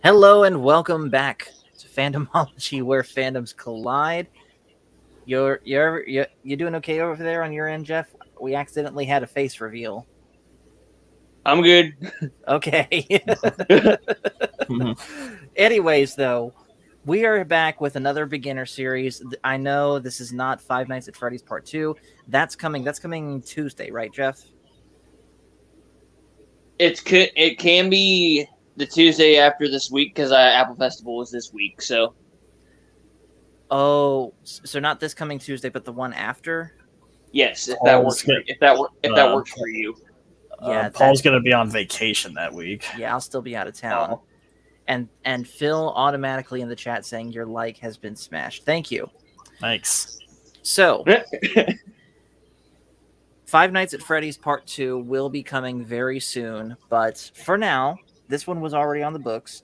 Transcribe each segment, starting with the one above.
Hello and welcome back to Fandomology, where fandoms collide. You doing okay over there on your end, Jeff? We accidentally had a face reveal. I'm good. Okay. Anyways, though, we are back with another beginner series. I know this is not Five Nights at Freddy's Part Two. That's coming. That's coming Tuesday, right, Jeff? It can be the Tuesday after this week because Apple Festival was this week. So Oh, so not this coming Tuesday, but the one after. yes, if that Paul's works for gonna, if that works for you. Yeah, that. Paul's gonna be on vacation that week. Yeah, I'll still be out of town. Oh, And Phil automatically in the chat saying your like has been smashed. Thank you. Thanks. So, Five Nights at Freddy's Part 2 will be coming very soon, but for now, this one was already on the books.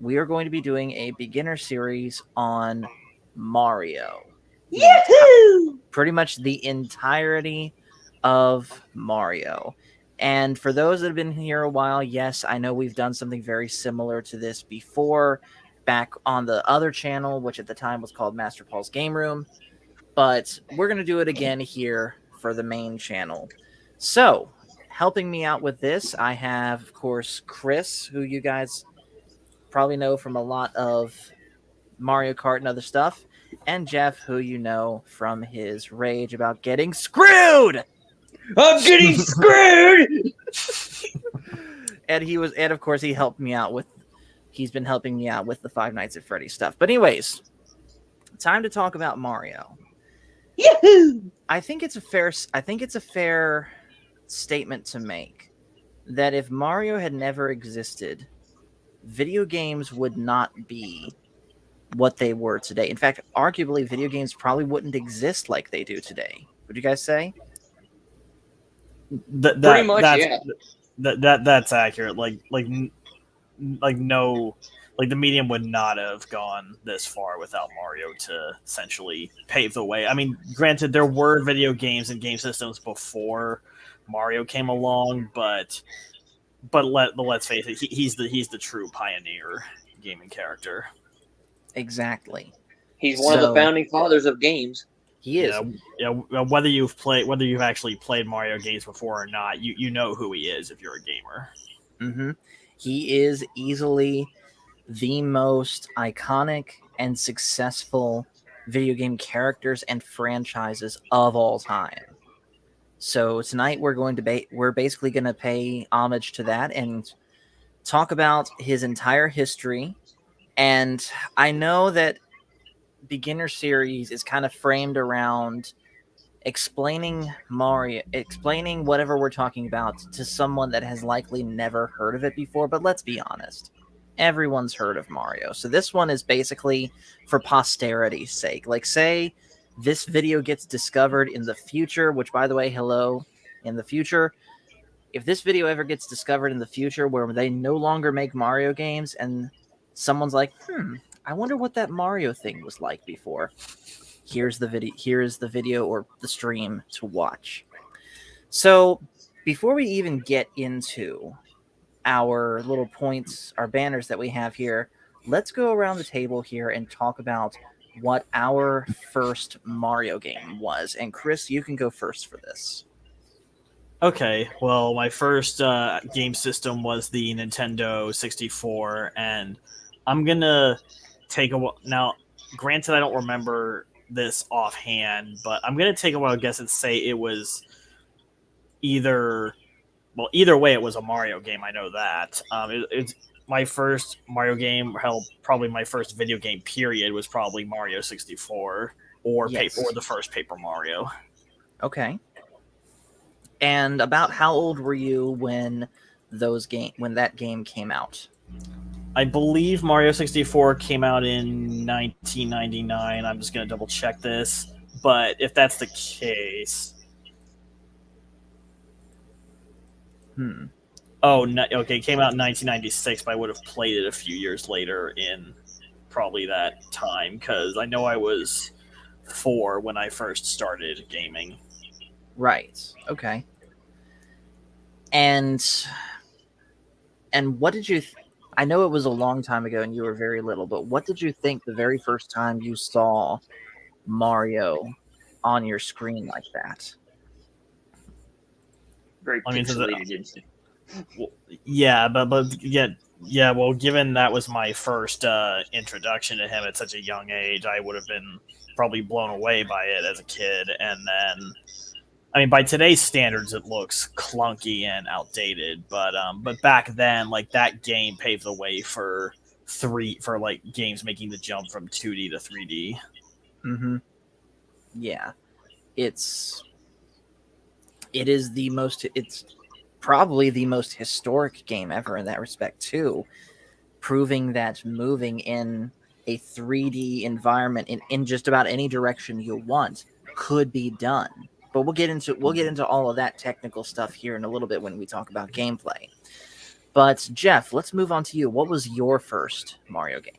We are going to be doing a beginner series on Mario. Yahoo! Pretty much the entirety of Mario. And for those that have been here a while, yes, I know we've done something very similar to this before back on the other channel, which at the time was called Master Paul's Game Room. But we're going to do it again here for the main channel. So, helping me out with this, I have, of course, Chris, who you guys probably know from a lot of Mario Kart and other stuff, and Jeff, who you know from his rage about getting screwed. I'm getting screwed. And of course he helped me out with. He's been helping me out with the Five Nights at Freddy's stuff. But anyways, time to talk about Mario. Yahoo! I think it's a fair statement to make that if Mario had never existed, video games would not be what they were today. In fact, arguably, video games probably wouldn't exist like they do today. Would you guys say? Pretty much, yeah. That's accurate. No, like the medium would not have gone this far without Mario to essentially pave the way. I mean, granted, there were video games and game systems before Mario came along, but let's face it, he's the true pioneer gaming character. Exactly. He's one of the founding fathers of games. He is. Whether you've actually played Mario games before or not, you know who he is if you're a gamer. Mm-hmm. He is easily the most iconic and successful video game characters and franchises of all time. So tonight we're basically going to pay homage to that and talk about his entire history. And I know that beginner series is kind of framed around explaining whatever we're talking about to someone that has likely never heard of it before. But let's be honest, everyone's heard of Mario. So this one is basically for posterity's sake. Like, say this video gets discovered in the future, which, by the way, hello, in the future. If this video ever gets discovered in the future where they no longer make Mario games and someone's like, I wonder what that Mario thing was like before. Here's the video or the stream to watch. So before we even get into our little points, our banners that we have here, let's go around the table here and talk about what our first Mario game was. And Chris, you can go first for this. Okay, well, my first game system was the Nintendo 64, and I'm gonna take a now. Granted, I don't remember this offhand, but I'm gonna take a wild guess and say it was either way. It was a Mario game. I know that. It's my first Mario game. Hell, probably my first video game. Period was probably Mario 64 or Yes. or the first Paper Mario. Okay. And about how old were you when that game came out? I believe Mario 64 came out in 1999. I'm just going to double check this. But if that's the case. Oh, no, okay. It came out in 1996, but I would have played it a few years later in probably that time. Because I know I was 4 when I first started gaming. Right. Okay. And what did you I know it was a long time ago and you were very little, but what did you think the very first time you saw Mario on your screen like that? Very I mean, pixelated instant. yeah, but yeah. Well, given that was my first introduction to him at such a young age, I would have been probably blown away by it as a kid. And then, I mean, by today's standards, it looks clunky and outdated. But back then, like that game paved the way for like games making the jump from 2D to 3D. Mm-hmm. Yeah, it's it's probably the most historic game ever in that respect too, proving that moving in a 3D environment in just about any direction you want could be done. But we'll get into all of that technical stuff here in a little bit when we talk about gameplay. But Jeff, let's move on to you. What was your first Mario game?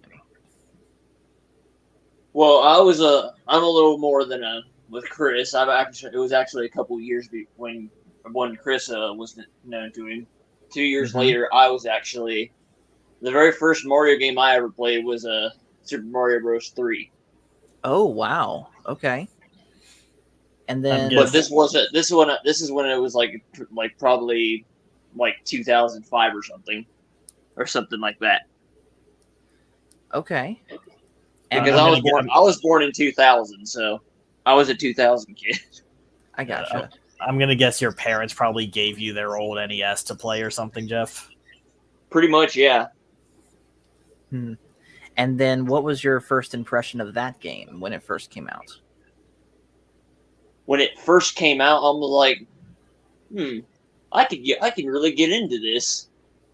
Well, I'm a little more than with Chris. It was actually a couple years when Chris was known to him. 2 years later, I was actually the very first Mario game I ever played was Super Mario Bros. 3. Oh wow, okay. And then, But this is when it was like probably like 2005 or something like that. Okay. Because I was born in 2000, so I was a 2000 kid. I gotcha. I'm gonna guess your parents probably gave you their old NES to play or something, Jeff. Pretty much, yeah. And then, what was your first impression of that game when it first came out? When it first came out, I'm like, I can really get into this.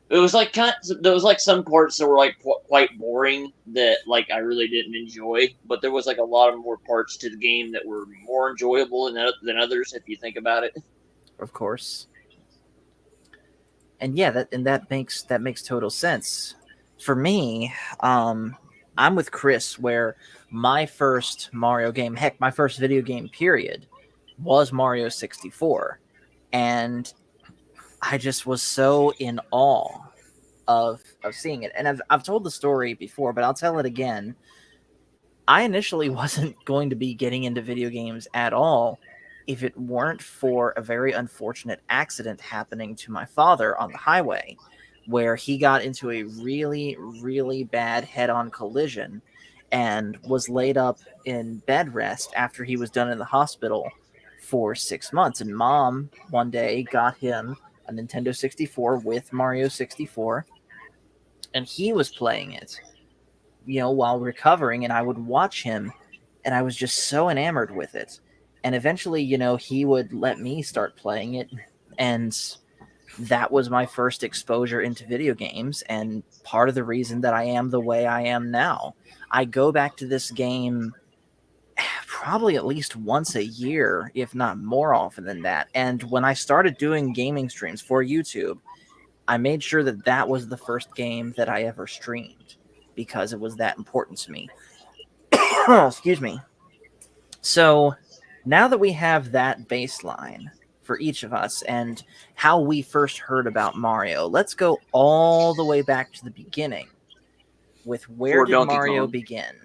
It was like there was like some parts that were like quite boring that like I really didn't enjoy, but there was like a lot of more parts to the game that were more enjoyable than others if you think about it. Of course. And yeah, that makes total sense. For me, I'm with Chris where my first Mario game, heck, my first video game period was Mario 64. And I just was so in awe of seeing it. And I've told the story before, but I'll tell it again. I initially wasn't going to be getting into video games at all if it weren't for a very unfortunate accident happening to my father on the highway, where he got into a really, really bad head-on collision and was laid up in bed rest after he was done in the hospital for 6 months. And Mom one day got him a Nintendo 64 with Mario 64, and he was playing it, while recovering, and I would watch him, and I was just so enamored with it. And eventually, he would let me start playing it, and that was my first exposure into video games, and part of the reason that I am the way I am now. I go back to this game probably at least once a year, if not more often than that. And when I started doing gaming streams for YouTube, I made sure that that was the first game that I ever streamed because it was that important to me. Excuse me. So now that we have that baseline for each of us and how we first heard about Mario, let's go all the way back to the beginning with where did Mario begin?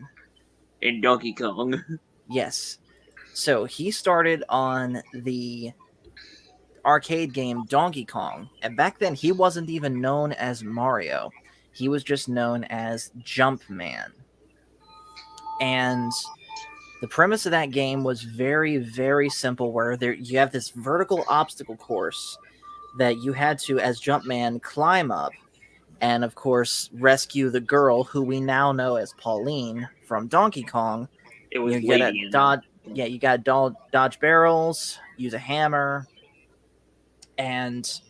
In Donkey Kong. Yes. So he started on the arcade game Donkey Kong, and back then he wasn't even known as Mario. He was just known as Jumpman. And the premise of that game was very, very simple, where you have this vertical obstacle course that you had to, as Jumpman, climb up and, of course, rescue the girl who we now know as Pauline from Donkey Kong. It was you got to dodge barrels, use a hammer, and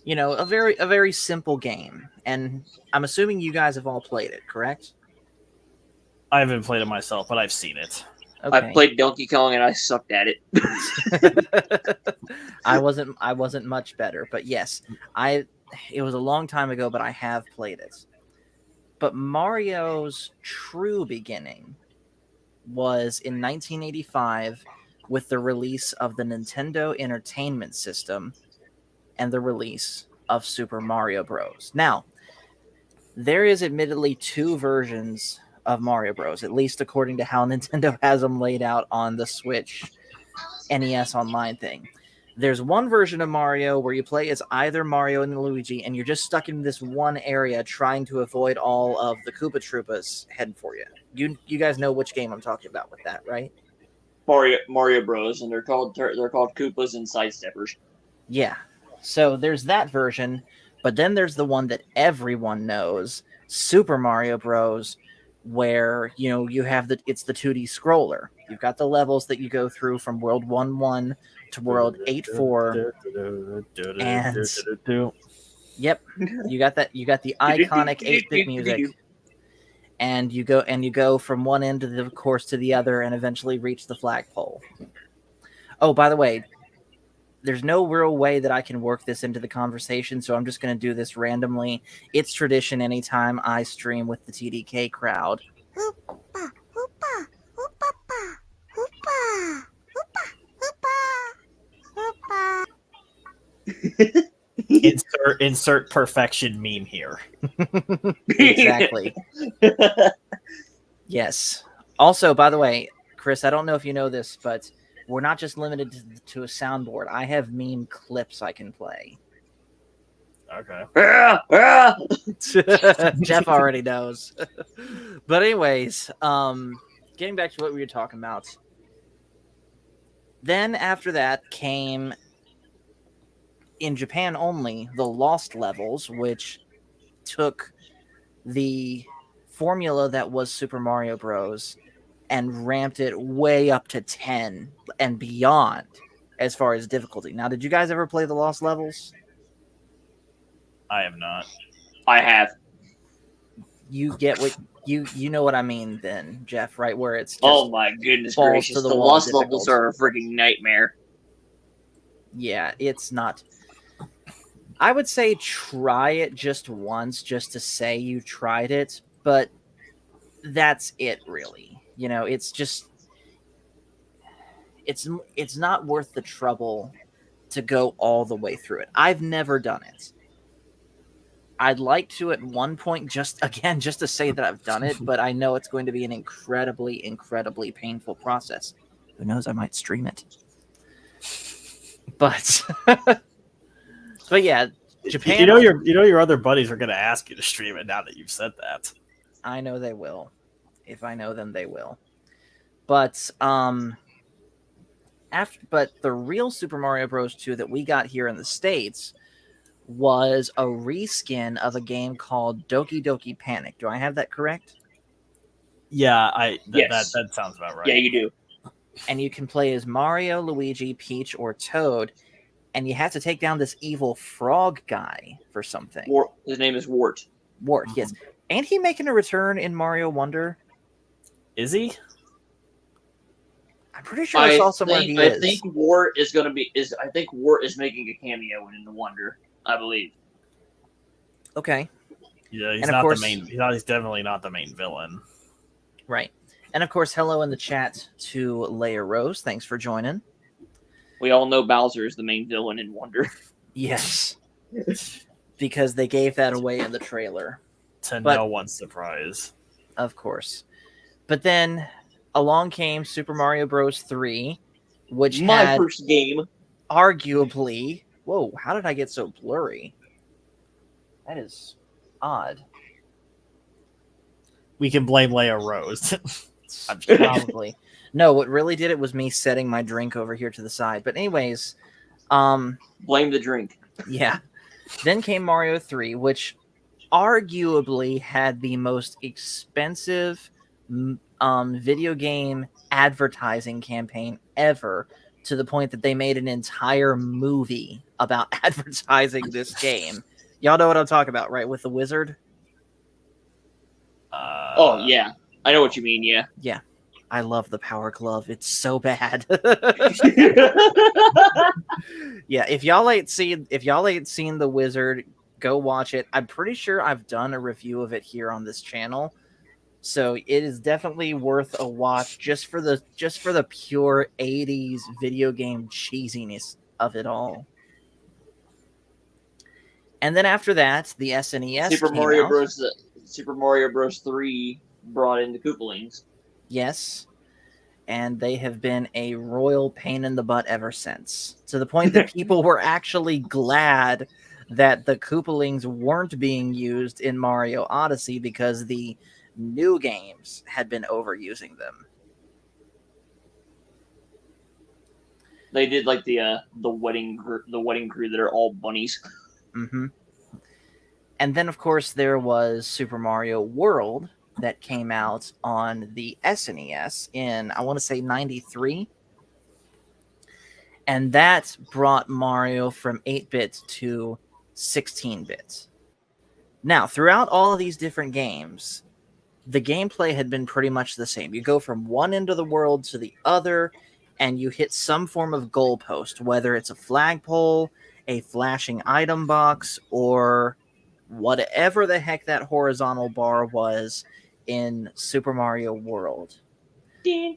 a very simple game. And I'm assuming you guys have all played it, correct? I haven't played it myself, but I've seen it. Okay. I played Donkey Kong and I sucked at it. I wasn't much better, but yes, it was a long time ago, but I have played it. But Mario's true beginning was in 1985 with the release of the Nintendo Entertainment System and the release of Super Mario Bros. Now, there is admittedly two versions of Mario Bros, at least according to how Nintendo has them laid out on the Switch NES Online thing. There's one version of Mario where you play as either Mario and Luigi, and you're just stuck in this one area trying to avoid all of the Koopa Troopas heading for you. You guys know which game I'm talking about with that, right? Mario Bros, and they're called Koopas and Sidesteppers. Yeah. So there's that version, but then there's the one that everyone knows, Super Mario Bros, where you have it's the 2D scroller. You've got the levels that you go through from World 1-1 to World 8-4, and yep, you got the iconic 8-bit music, and you go from one end of the course to the other, and eventually reach the flagpole. Oh, by the way, there's no real way that I can work this into the conversation, so I'm just going to do this randomly. It's tradition anytime I stream with the TDK crowd. Hoopa, hoopa, hoopapa, hoopa, hoopa, hoopa. Insert perfection meme here. Exactly. Yes. Also, by the way, Chris, I don't know if you know this, but we're not just limited to a soundboard. I have meme clips I can play. Okay. Jeff already knows. But anyways, getting back to what we were talking about. Then after that came, in Japan only, the Lost Levels, which took the formula that was Super Mario Bros. And ramped it way up to 10 and beyond as far as difficulty. Now, did you guys ever play the Lost Levels? I have not. I have. You get what you know what I mean then, Jeff, right? Where it's just, oh my goodness balls gracious. to the The wall Lost difficult. Levels are a freaking nightmare. yeah, it's not. I would say try it just once just to say you tried it, but that's it really. It's just it's not worth the trouble to go all the way through it. I've never done it. I'd like to at one point, just to say that I've done it, but I know it's going to be an incredibly, incredibly painful process. Who knows? I might stream it. But but yeah, Japan. Your other buddies are going to ask you to stream it now that you've said that. I know they will. If I know them, they will. But but the real Super Mario Bros. 2 that we got here in the States was a reskin of a game called Doki Doki Panic. Do I have that correct? Yeah, Yes. that sounds about right. Yeah, you do. And you can play as Mario, Luigi, Peach, or Toad, and you have to take down this evil frog guy for something. His name is Wart. Wart, yes. Ain't he making a return in Mario Wonder? Is he? I'm pretty sure I saw somewhere he is. I think Wart is going to be. I think Wart is making a cameo in the Wonder. I believe. Okay. Yeah, he's And of not course- the main. He's definitely not the main villain. Right. And of course, hello in the chat to Leia Rose. Thanks for joining. We all know Bowser is the main villain in Wonder. Yes. Because they gave that away in the trailer. To But- no one's surprise. Of course. But then along came Super Mario Bros. 3, which My had first game. arguably... Whoa, how did I get so blurry? That is odd. We can blame Leia Rose. I'm kidding. Probably. No, what really did it was me setting my drink over here to the side. But anyways, Blame the drink. yeah. Then came Mario 3, which arguably had the most expensive video game advertising campaign ever, to the point that they made an entire movie about advertising this game. Y'all know what I'm talking about, right? With the wizard? Oh yeah, I know what you mean. Yeah. Yeah. I love the Power Glove. It's so bad. Yeah, if y'all ain't seen the wizard, go watch it. I'm pretty sure I've done a review of it here on this channel. So it is definitely worth a watch just for the pure 80s video game cheesiness of it all. And then after that, the SNES Super came Mario out. Bros. Super Mario Bros. 3 brought in the Koopalings. Yes. And they have been a royal pain in the butt ever since. To the point that people were actually glad that the Koopalings weren't being used in Mario Odyssey because the new games had been overusing them. They did like the wedding crew that are all bunnies. Mm-hmm. And then, of course, there was Super Mario World that came out on the SNES in, I want to say, 93. And that brought Mario from 8-bit to 16-bit. Now, throughout all of these different games, the gameplay had been pretty much the same. You go from one end of the world to the other, and you hit some form of goalpost, whether it's a flagpole, a flashing item box, or whatever the heck that horizontal bar was in Super Mario World. Yes.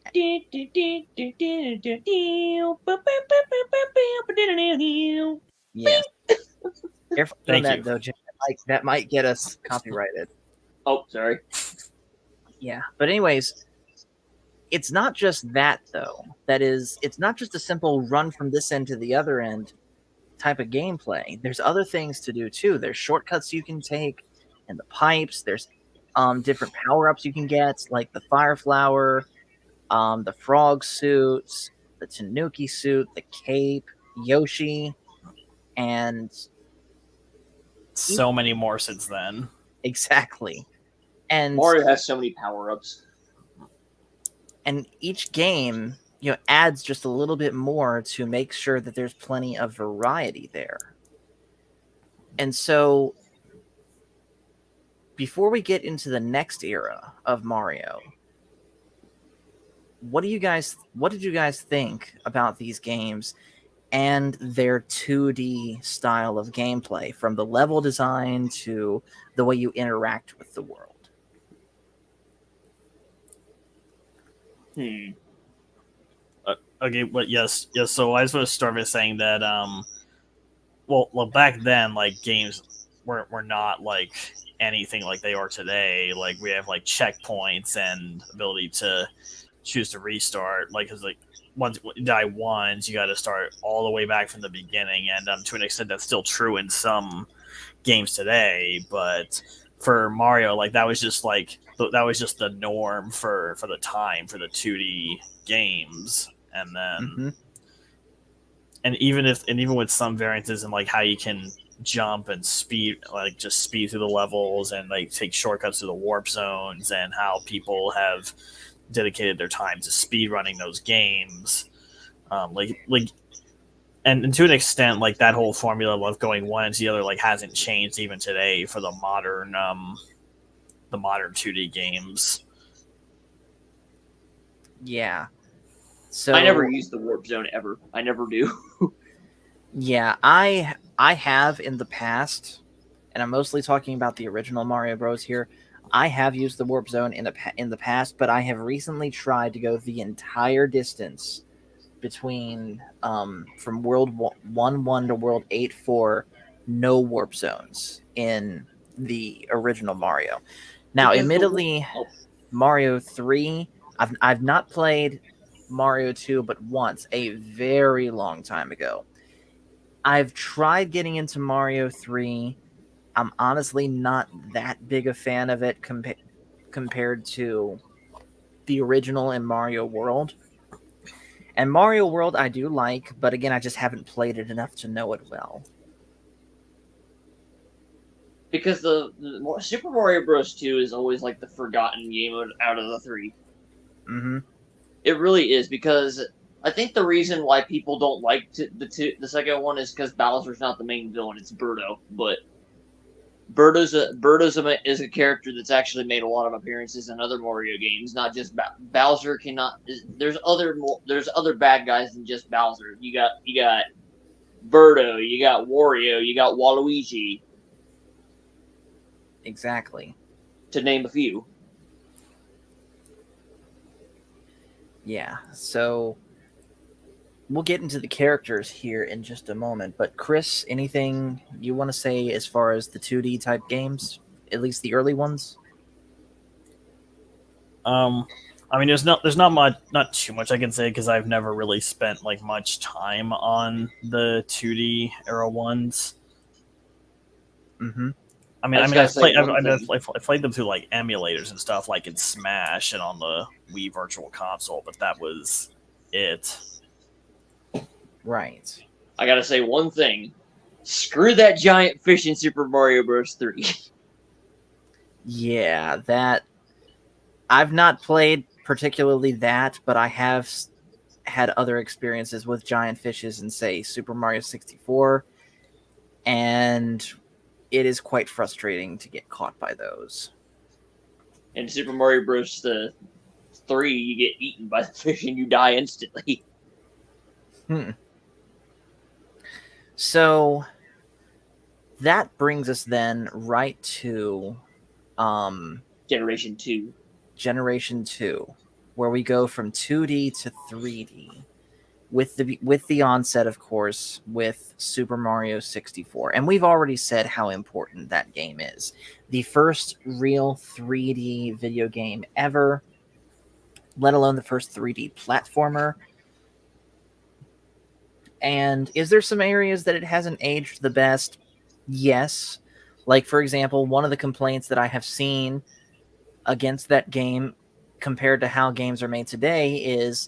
Careful doing that, though, Jim. That might get us copyrighted. Oh, sorry. Yeah. But anyways, it's not just that, though. It's not just a simple run from this end to the other end type of gameplay. There's other things to do too. There's shortcuts you can take and the pipes. There's different power-ups you can get, like the fire flower, the frog suits, the Tanuki suit, the cape, Yoshi, and so many more since then. Exactly. And Mario has so many power-ups. And each game, adds just a little bit more to make sure that there's plenty of variety there. And so, before we get into the next era of Mario, what did you guys think about these games and their 2D style of gameplay, from the level design to the way you interact with the world? Okay, but yes. So I just want to start by saying that, well, back then, like, games were not like anything like they are today. Like, we have like checkpoints and ability to choose to restart. Like, because like once you die once, you got to start all the way back from the beginning. And to an extent, that's still true in some games today. But for Mario, like, that was just the norm for the time for the 2D games. And then, and even with some variances in like how you can jump and speed through the levels and like take shortcuts to the warp zones, and how people have dedicated their time to speed running those games, and to an extent, like, that whole formula of going one into the other like hasn't changed even today for the modern 2D games. Yeah. So I never use the warp zone ever. I never do. Yeah, I have in the past, and I'm mostly talking about the original Mario Bros. Here. I have used the warp zone in the past, but I have recently tried to go the entire distance between from World 1.1 to World 8.4, no warp zones in the original Mario. Now, admittedly, Mario 3, I've not played Mario 2 but once, a very long time ago. I've tried getting into Mario 3. I'm honestly not that big a fan of it compared to the original in Mario World. And Mario World I do like, but again, I just haven't played it enough to know it well. Because the Super Mario Bros. 2 is always like the forgotten game out of the three. Mm-hmm. It really is, because I think the reason why people don't like the second one is because Bowser's not the main villain; it's Birdo. But Birdo's is a character that's actually made a lot of appearances in other Mario games, not just Bowser. There's other bad guys than just Bowser. You got Birdo, you got Wario, you got Waluigi. Exactly. To name a few. Yeah, so we'll get into the characters here in just a moment, but Chris, anything you want to say as far as the 2D type games, at least the early ones? I mean, there's not too much I can say because I've never really spent like much time on the 2D era ones. Mm-hmm. I mean, I've played, one thing. I've played them through like emulators and stuff, like in Smash and on the Wii Virtual Console, but that was it. Right. I gotta say one thing. Screw that giant fish in Super Mario Bros. 3. Yeah, that I've not played particularly that, but I have had other experiences with giant fishes in, say, Super Mario 64, and it is quite frustrating to get caught by those. In Super Mario Bros. 3, you get eaten by the fish and you die instantly. So that brings us then right to Generation 2. Generation 2, where we go from 2D to 3D. With the onset, of course, with Super Mario 64. And we've already said how important that game is. The first real 3D video game ever, let alone the first 3D platformer. And is there some areas that it hasn't aged the best? Yes. Like, for example, one of the complaints that I have seen against that game compared to how games are made today is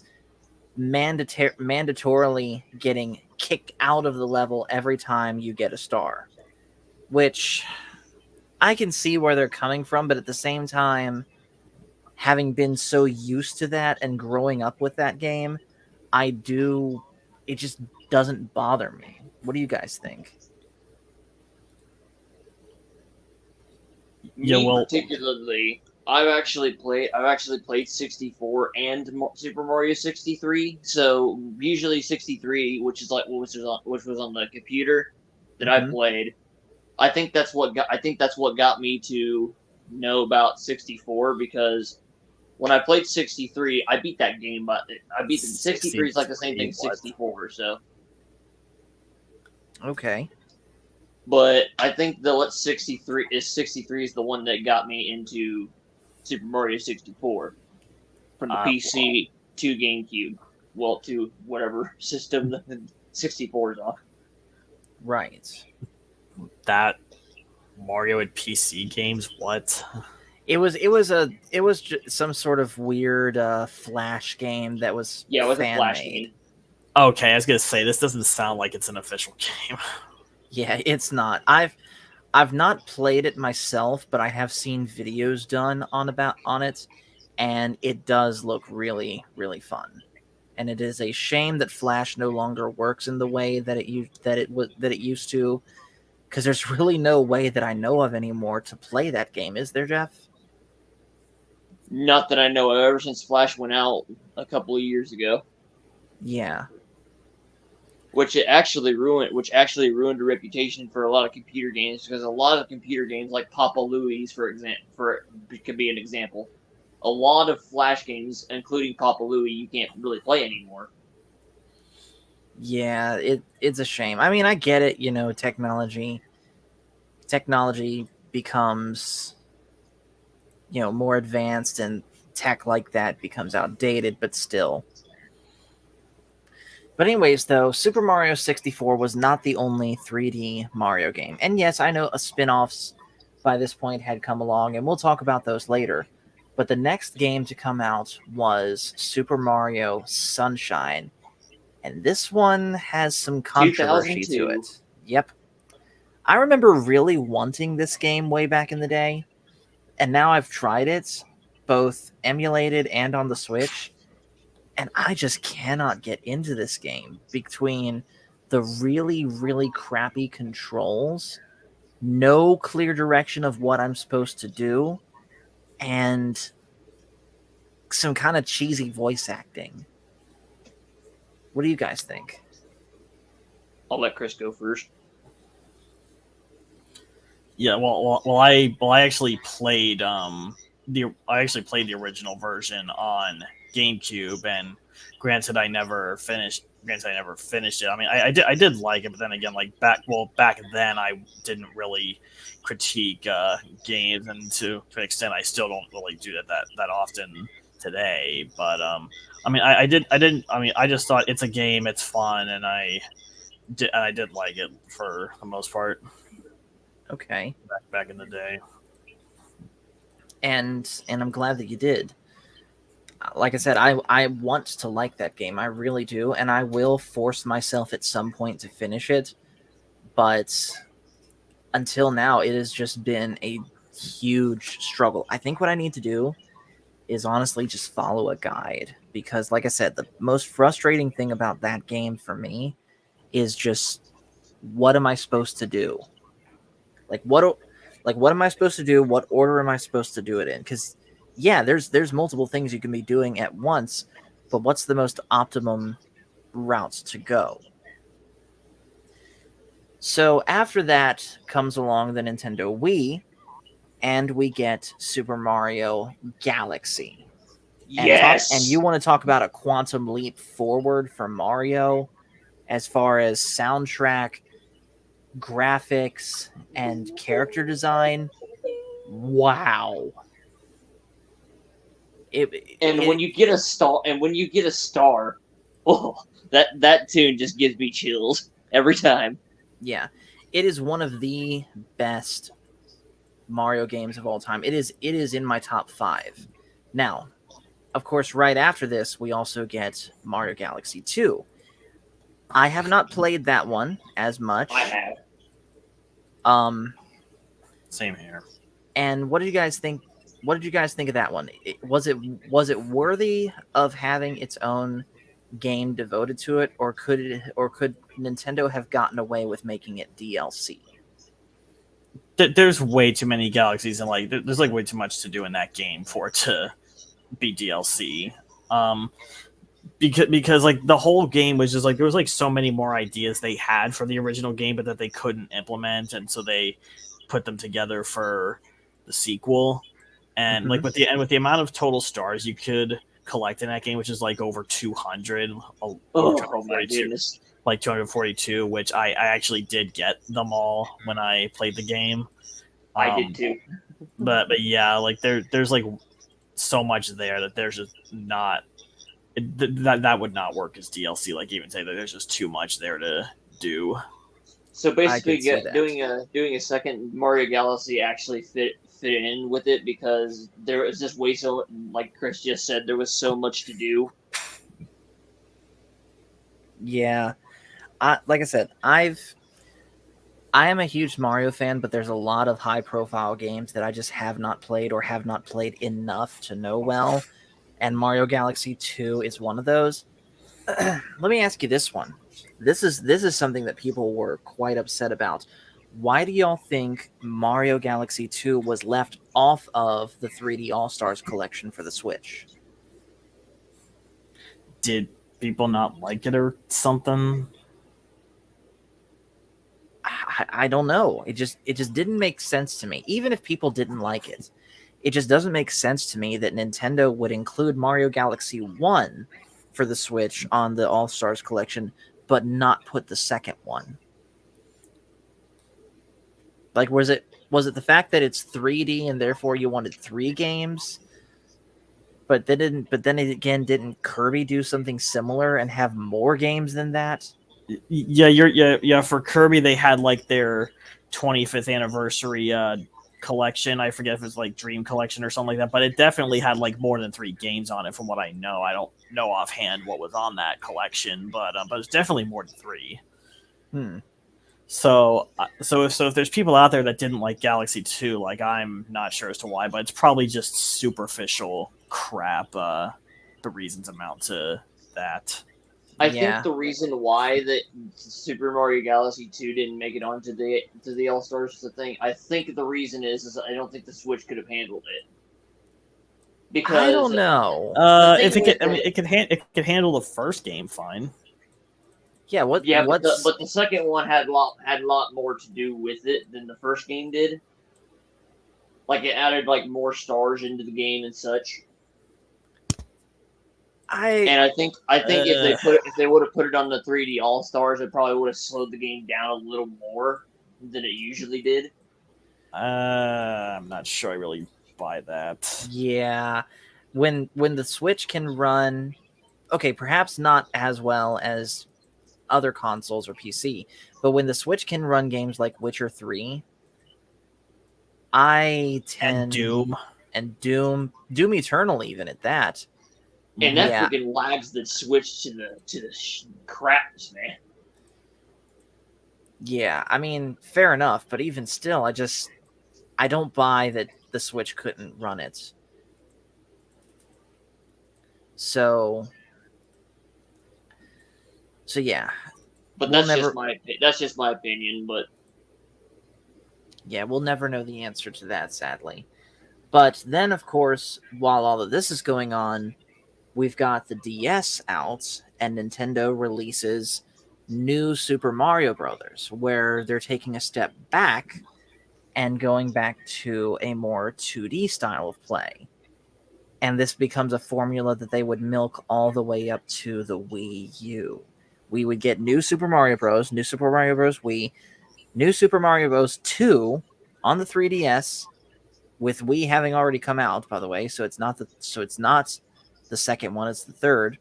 mandatorily getting kicked out of the level every time you get a star, which I can see where they're coming from, but at the same time, having been so used to that and growing up with that game, it just doesn't bother me. What do you guys think? Yeah, Me well, particularly, I've actually played 64 and Super Mario 63. So usually 63, which was on the computer that I Mhm. played. I think that's what got me to know about 64 because when I played 63, I beat that game, but I beat the 63 is like the same thing as 64. So, Okay. but I think the 63 is the one that got me into Super Mario 64 from the PC to GameCube, well, to whatever system the 64 is on. Right. that Mario and PC games, what? It was some sort of weird flash game that was Yeah, it was a fan Flash made. game. Okay, I was gonna say this doesn't sound like it's an official game. Yeah, it's not. I've not played it myself, but I have seen videos done on it, and it does look really, really fun. And it is a shame that Flash no longer works in the way that it used to, because there's really no way that I know of anymore to play that game. Is there, Jeff? Not that I know of, ever since Flash went out a couple of years ago, Yeah. which actually ruined a reputation for a lot of computer games because a lot of computer games like Papa Louie's, could be an example. A lot of Flash games, including Papa Louie, you can't really play anymore. Yeah, it's a shame. I mean, I get it, technology becomes, more advanced and tech like that becomes outdated, but still. But anyways, though, Super Mario 64 was not the only 3D Mario game. And yes, I know spin-offs by this point had come along, and we'll talk about those later. But the next game to come out was Super Mario Sunshine. And this one has some controversy to 2002. it. Yep. I remember really wanting this game way back in the day. And now I've tried it, both emulated and on the Switch. And I just cannot get into this game between the really, really crappy controls, no clear direction of what I'm supposed to do, and some kind of cheesy voice acting. What do you guys think? I'll let Chris go first. Yeah, well, I actually played I actually played the original version on GameCube, and granted, I never finished. Granted, I never finished it. I mean, I did like it, but then again, like back then, I didn't really critique games, and to an extent, I still don't really do that often today. But I mean, I didn't. I mean, I just thought it's a game, it's fun, and I did like it for the most part. Okay. Back in the day. And I'm glad that you did. Like I said, I want to like that game. I really do, and I will force myself at some point to finish it. But until now, it has just been a huge struggle. I think what I need to do is honestly just follow a guide, because like I said, the most frustrating thing about that game for me is just, what am I supposed to do? Like what am I supposed to do? What order am I supposed to do it in? Because yeah, there's multiple things you can be doing at once, but what's the most optimum routes to go? So after that comes along the Nintendo Wii, and we get Super Mario Galaxy. Yes. And you want to talk about a quantum leap forward for Mario as far as soundtrack, graphics, and character design. Wow. When you get a star, oh, that tune just gives me chills every time. Yeah, it is one of the best Mario games of all time. It is in my top 5. Now, of course, right after this, we also get Mario Galaxy 2. I have not played that one as much. I have. Same here. And what did you guys think? What did you guys think of that one? Was it worthy of having its own game devoted to it, or could Nintendo have gotten away with making it DLC? There's way too many galaxies, and like there's like way too much to do in that game for it to be DLC. Because like the whole game was just like, there was like so many more ideas they had for the original game, but that they couldn't implement, and so they put them together for the sequel. And like with the amount of total stars you could collect in that game, which is like over 200, Oh my goodness. like 242, which I actually did get them all when I played the game. I did too. But yeah, like there's like so much there that there's just not that would not work as DLC. Like even say that there's just too much there to do. So basically, doing a second Mario Galaxy actually fit in with it, because there was just way so, like Chris just said, there was so much to do. Yeah, like I said, I am a huge Mario fan, but there's a lot of high-profile games that I just have not played, or have not played enough to know well, and Mario Galaxy 2 is one of those. Let me ask you this one. This is something that people were quite upset about. Why do y'all think Mario Galaxy 2 was left off of the 3D All-Stars collection for the Switch? Did people not like it or something? I don't know. It just didn't make sense to me. Even if people didn't like it, it just doesn't make sense to me that Nintendo would include Mario Galaxy 1 for the Switch on the All-Stars collection, but not put the second one. Like, was it the fact that it's 3D and therefore you wanted 3 games? But then again, didn't Kirby do something similar and have more games than that? Yeah, for Kirby they had like their 25th anniversary collection. I forget if it was like Dream Collection or something like that, but it definitely had like more than 3 games on it from what I know. I don't know offhand what was on that collection, but it's definitely more than 3. So if there's people out there that didn't like Galaxy 2, like I'm not sure as to why, but it's probably just superficial crap. The reasons amount to that. I think the reason why that Super Mario Galaxy 2 didn't make it onto the All Stars thing, I think the reason is I don't think the Switch could have handled it. Because I don't know. If it could handle the first game fine. Yeah, but the second one had a lot more to do with it than the first game did. Like it added like more stars into the game and such. And I think if they would have put it on the 3D All Stars, it probably would have slowed the game down a little more than it usually did. I'm not sure I really buy that. Yeah, when the Switch can run, okay, perhaps not as well as other consoles or PC, but when the Switch can run games like Witcher 3, I tend And Doom. Doom Eternal, even at that. And that Yeah. freaking lags the Switch to the craps, man. Yeah, I mean, fair enough, but even still, I don't buy that the Switch couldn't run it. So yeah. But We'll that's just my opinion. But Yeah, we'll never know the answer to that, sadly. But then, of course, while all of this is going on, we've got the DS out, and Nintendo releases new Super Mario Brothers, where they're taking a step back and going back to a more 2D style of play. And this becomes a formula that they would milk all the way up to the Wii U. We would get new Super Mario Bros., new Super Mario Bros. Wii, new Super Mario Bros. 2 on the 3DS, with Wii having already come out, by the way, so it's not the second one, it's the third,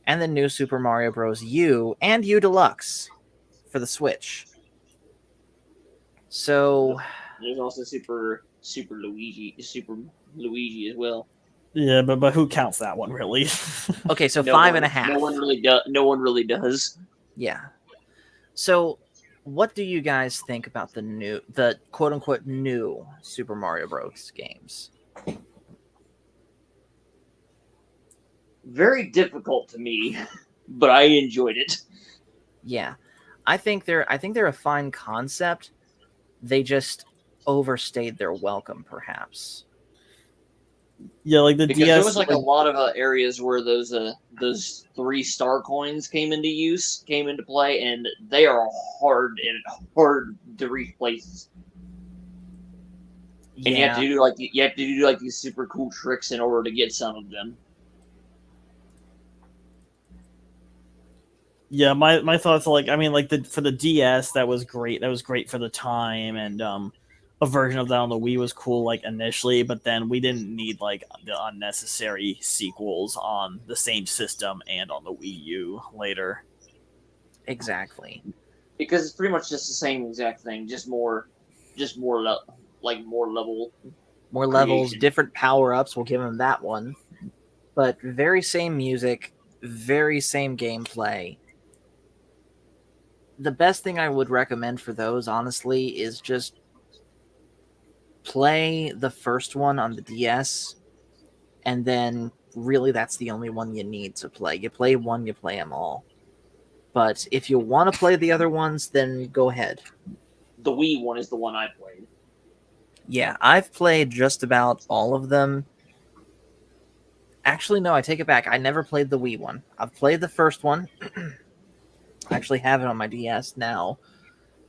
and then new Super Mario Bros. U and U Deluxe for the Switch. So there's also Super Luigi as well. Yeah, but who counts that one really? okay, so No five one- and a half. No one really does. Yeah. So what do you guys think about the quote unquote new Super Mario Bros. Games? Very difficult to me, but I enjoyed it. Yeah. I think they're a fine concept. They just overstayed their welcome, perhaps. Yeah, like the Because DS. there was like a lot of areas where those 3-star coins came into play, and they are hard to reach places. And you have to do like these super cool tricks in order to get some of them. Yeah, my thoughts are like, I mean, like for the DS, that was great. That was great for the time, and a version of that on the Wii was cool, like initially, but then we didn't need like the unnecessary sequels on the same system and on the Wii U later. Exactly. Because it's pretty much just the same exact thing, more level. More levels, creation. different power-ups, we'll give them that one. But very same music, very same gameplay. The best thing I would recommend for those, honestly, is just play the first one on the DS, and then really that's the only one you need to play. You play one, you play them all. But if you want to play the other ones, then go ahead. The Wii one is the one I played. Yeah, I've played just about all of them. Actually, no, I take it back. I never played the Wii one. I've played the first one. I actually have it on my DS now.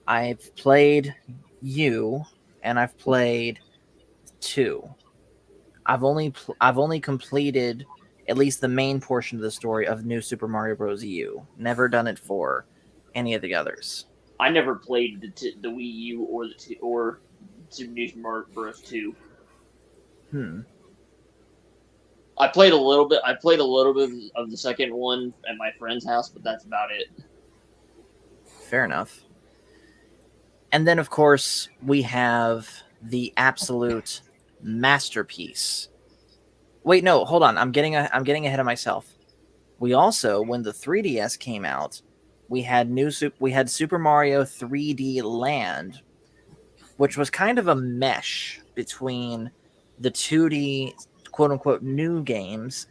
I've played U, and I've played 2. I've only completed at least the main portion of the story of New Super Mario Bros. U. Never done it for any of the others. I never played the Wii U or Super New Mario Bros. 2. I played a little bit. I played a little bit of the second one at my friend's house, but that's about it. Fair enough. And then, of course, we have the absolute masterpiece. Wait, no, hold on. I'm getting ahead of myself. We also, when the 3DS came out, we had Super Mario 3D Land, which was kind of a mesh between the 2D quote unquote new games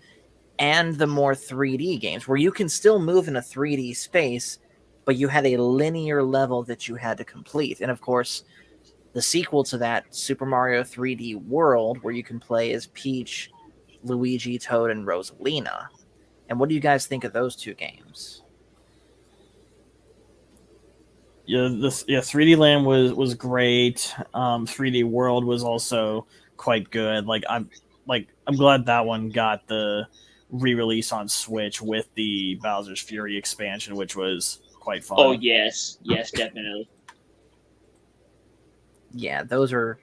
and the more 3D games, where you can still move in a 3D space, but you had a linear level that you had to complete. And of course, the sequel to that, Super Mario 3D World, where you can play as Peach, Luigi, Toad, and Rosalina. And what do you guys think of those two games? Yeah, 3D Land was great. 3D World was also quite good. I'm glad that one got the re-release on Switch with the Bowser's Fury expansion, which was quite fun. Oh yes, definitely. Yeah, those are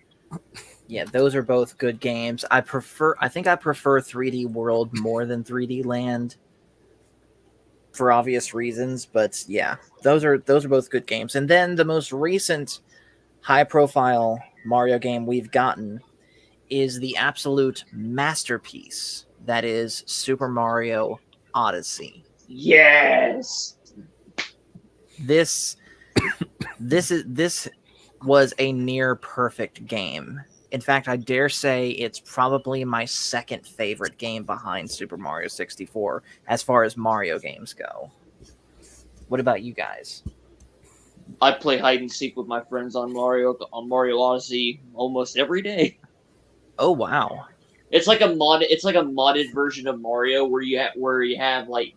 both good games. I think I prefer 3D World more than 3D Land for obvious reasons, but yeah, those are both good games. And then the most recent high profile Mario game we've gotten is the absolute masterpiece that is Super Mario Odyssey. Yes. This was a near perfect game. In fact, I dare say it's probably my second favorite game behind Super Mario 64 as far as Mario games go. What about you guys? I play hide and seek with my friends on Mario Odyssey almost every day. Oh wow. It's like a modded version of Mario where you have 8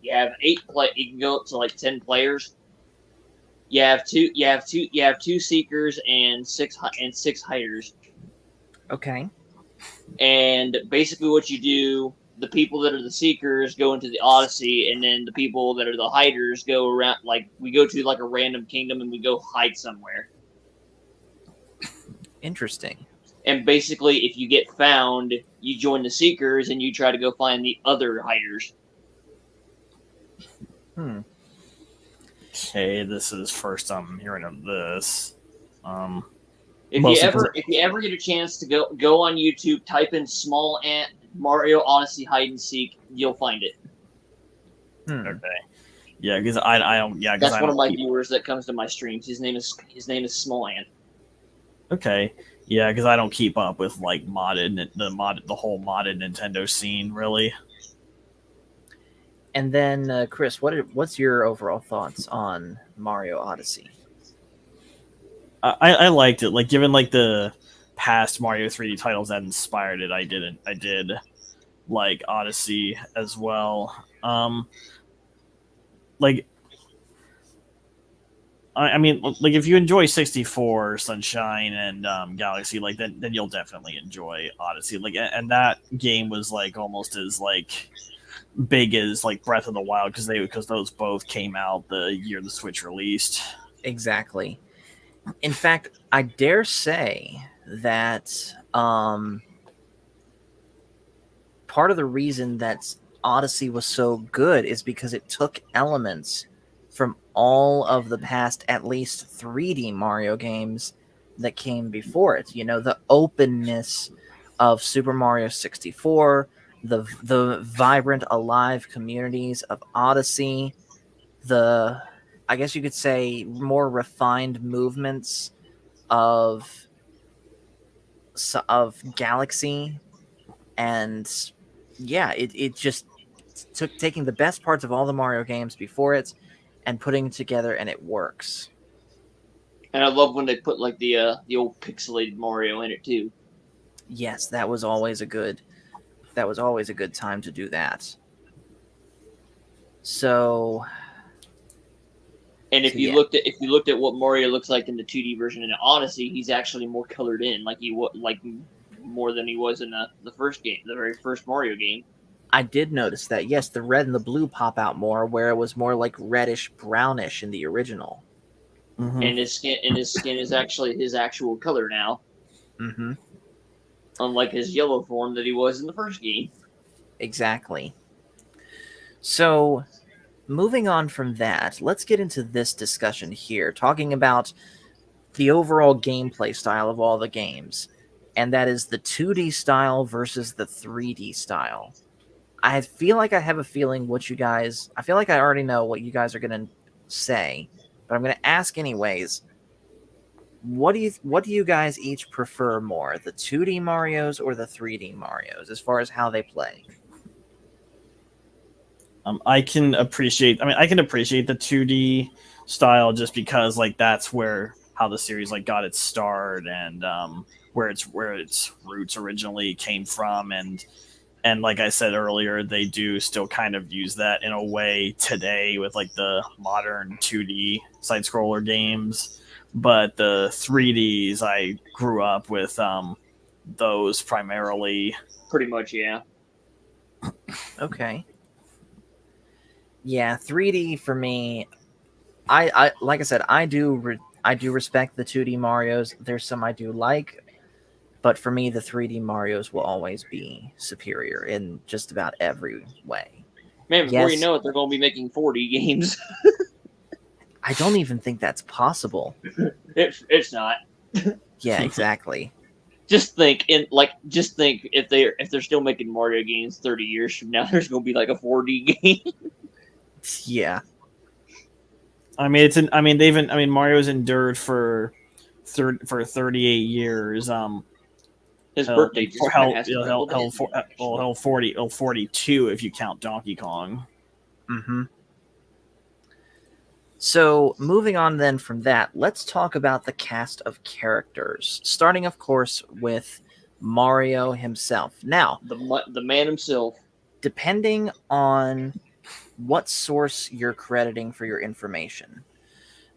play. You can go up to like 10 players. You have two seekers and six hiders. Okay. And basically, what you do, the people that are the seekers go into the Odyssey, and then the people that are the hiders go around. Like we go to like a random kingdom and we go hide somewhere. Interesting. And basically, if you get found, you join the seekers and you try to go find the other hiders. Okay, this is first I'm hearing of this. If you ever get a chance to go on YouTube, type in "small ant Mario Odyssey hide and seek," you'll find it. Okay. Yeah, because I don't. Yeah, that's one of my viewers that comes to my streams. His name is Small Ant. Okay. Yeah, because I don't keep up with like the whole modded Nintendo scene really. And then Chris, what's your overall thoughts on Mario Odyssey? I liked it. Like given like the past Mario 3D titles that inspired it, I did like Odyssey as well. I mean, like if you enjoy 64, Sunshine, and Galaxy, like then you'll definitely enjoy Odyssey. Like, and that game was like almost as like big as like Breath of the Wild because those both came out the year the Switch released. Exactly. In fact, I dare say that part of the reason that Odyssey was so good is because it took elements from all of the past at least 3D Mario games that came before it. You know, the openness of Super Mario 64, the vibrant, alive communities of Odyssey, I guess you could say more refined movements of Galaxy, and yeah, it just took taking the best parts of all the Mario games before it and putting it together, and it works. And I love when they put like the old pixelated Mario in it too. Yes, that was always a good time to do that. So, and if you looked at what Mario looks like in the 2D version in Odyssey, he's actually more colored in, more than he was in the first game, the very first Mario game. I did notice that. Yes, the red and the blue pop out more, where it was more like reddish brownish in the original. Mm-hmm. And his skin is actually his actual color now. Mm-hmm. Unlike his yellow form that he was in the first game. Exactly. So, moving on from that, let's get into this discussion here, talking about the overall gameplay style of all the games, and that is the 2D style versus the 3D style. I feel like I have a feeling I feel like I already know what you guys are going to say, but I'm going to ask anyways. What do you guys each prefer more, the 2D Marios or the 3D Marios, as far as how they play? I can appreciate the 2D style just because like that's how the series like got its start and where its roots originally came from, and like I said earlier, they do still kind of use that in a way today with like the modern 2D side scroller games. But the 3Ds, I grew up with those primarily. Pretty much, yeah. Okay. Yeah, 3D for me. I like I said, I do respect the 2D Mario's. There's some I do like, but for me, the 3D Mario's will always be superior in just about every way. Man, before you Yes, know it, they're going to be making 4D games. I don't even think that's possible. It's not. Yeah, exactly. Just think if they're still making Mario games 30 years from now, there's going to be like a 4D game. Yeah. I mean, Mario's endured for 38 years. His birthday just passed. Hell, 42 if you count Donkey Kong. Mm-hmm. So, moving on then from that, let's talk about the cast of characters. Starting, of course, with Mario himself. Now, the man himself. depending on what source you're crediting for your information,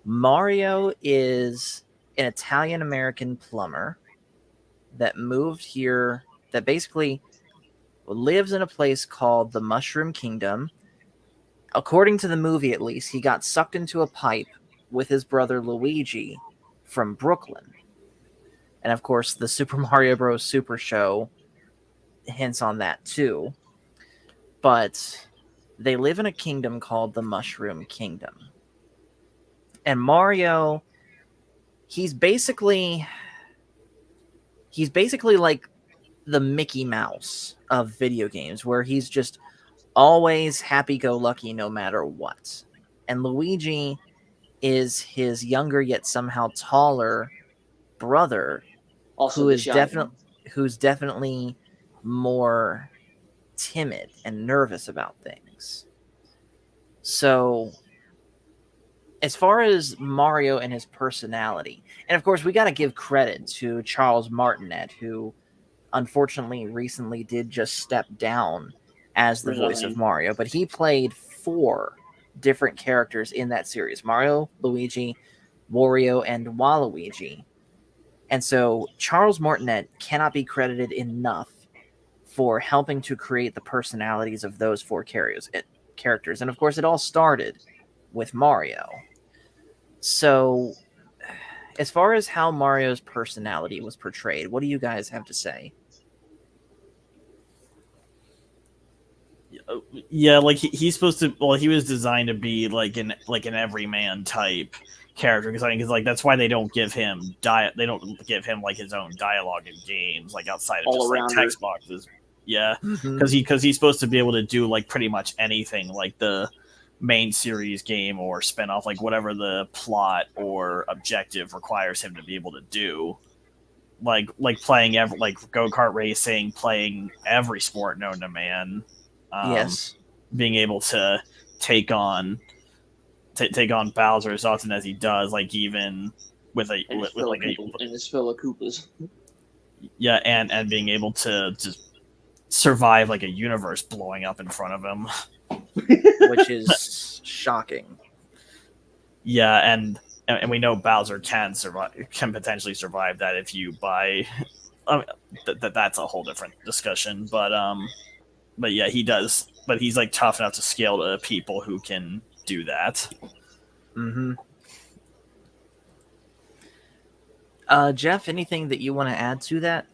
Mario is an Italian-American plumber that moved here, that basically lives in a place called the Mushroom Kingdom. According to the movie, at least, he got sucked into a pipe with his brother Luigi from Brooklyn. And of course, the Super Mario Bros. Super Show hints on that too. But they live in a kingdom called the Mushroom Kingdom. And Mario, he's basically like the Mickey Mouse of video games, where he's just always happy-go-lucky no matter what. And Luigi is his younger yet somehow taller brother, Also, who's definitely more timid and nervous about things. So, as far as Mario and his personality, and of course we got to give credit to Charles Martinet, who unfortunately recently did just step down as the voice of Mario, but he played 4 different characters in that series: Mario, Luigi, Wario, and Waluigi. And so Charles Martinet cannot be credited enough for helping to create the personalities of those 4 characters. And of course, it all started with Mario. So, as far as how Mario's personality was portrayed, what do you guys have to say? Yeah, like he's supposed to. Well, he was designed to be like an everyman type character, because like that's why they don't give him They don't give him like his own dialogue in games, like outside of just like text boxes. Yeah, because he's supposed to be able to do like pretty much anything, like the main series game or spinoff, like whatever the plot or objective requires him to be able to do. Like playing like go-kart racing, playing every sport known to man. Yes, being able to take on Bowser as often as he does, like even with his fill of Koopas. Yeah, and being able to just survive like a universe blowing up in front of him, which is shocking. Yeah, and we know Bowser can potentially survive that if you buy. That's a whole different discussion, but yeah, he does. But he's like tough enough to scale to people who can do that. Mm-hmm. Jeff, anything that you want to add to that?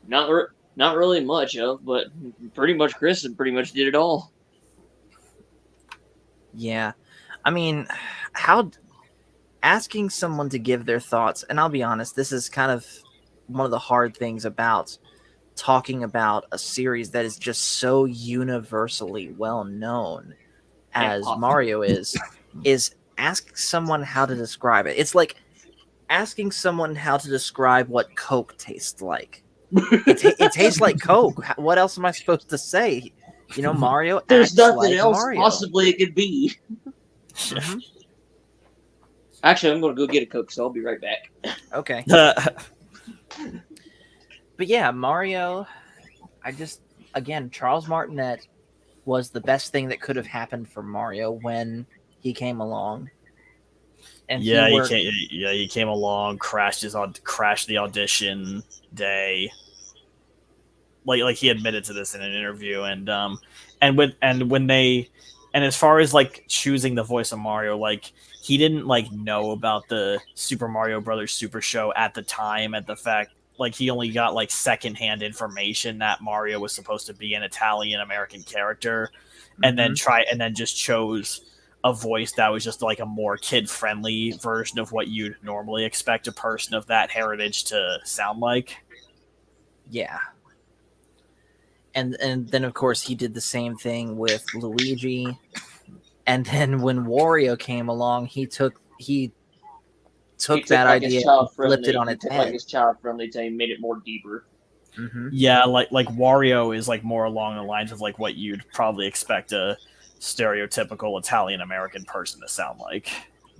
Not really much of, but pretty much Chris pretty much did it all. Yeah, I mean, asking someone to give their thoughts, and I'll be honest, this is kind of one of the hard things about talking about a series that is just so universally well known as Mario is ask someone how to describe it. It's like asking someone how to describe what Coke tastes like. It tastes like Coke. What else am I supposed to say? You know, Mario. There's nothing like else Mario. Possibly it could be. Mm-hmm. Actually, I'm going to go get a Coke, so I'll be right back. Okay. But yeah, Mario, Charles Martinet was the best thing that could have happened for Mario when he came along. And Yeah, he worked, he came along, crashed the audition day. Like he admitted to this in an interview, and as far as like choosing the voice of Mario, like he didn't like know about the Super Mario Brothers Super Show at the time. At the fact, like he only got like secondhand information that Mario was supposed to be an Italian American character, and then just chose a voice that was just like a more kid friendly version of what you'd normally expect a person of that heritage to sound like. yeah. And then of course he did the same thing with Luigi. And then when Wario came along, he took that like his idea and child flipped it friendly. on He its took like head. his child friendly to made it more deeper. Mm-hmm. Yeah, like Wario is like more along the lines of like what you'd probably expect a stereotypical Italian American person to sound like.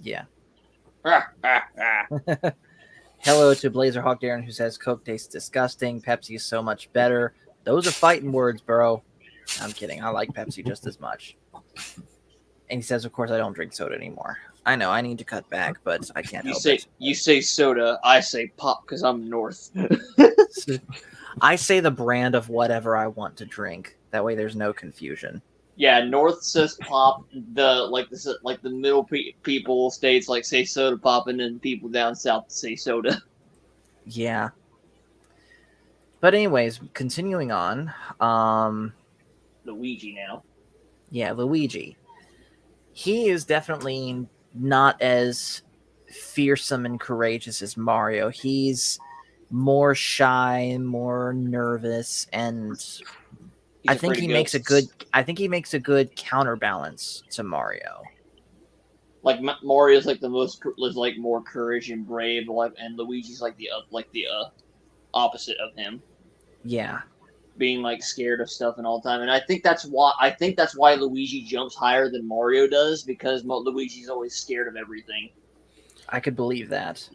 Yeah. Ah, ah, ah. Hello to Blazerhawk Darren, who says Coke tastes disgusting. Pepsi is so much better. Those are fighting words, bro. I'm kidding. I like Pepsi just as much. And he says, of course, I don't drink soda anymore. I know I need to cut back, but I can't help it. You say soda, I say pop because I'm north. I say the brand of whatever I want to drink. That way, there's no confusion. Yeah, north says pop. The middle people states like say soda pop, and then people down south say soda. Yeah. But anyways, continuing on. Luigi now. Yeah, Luigi. He is definitely not as fearsome and courageous as Mario. He's more shy, more nervous, and I think he makes a good counterbalance to Mario. Like Mario's like the most like more courage and brave, and Luigi's like the opposite of him. Yeah. Being like scared of stuff and all the time, and I think that's why Luigi jumps higher than Mario does, because Luigi's always scared of everything. I could believe that.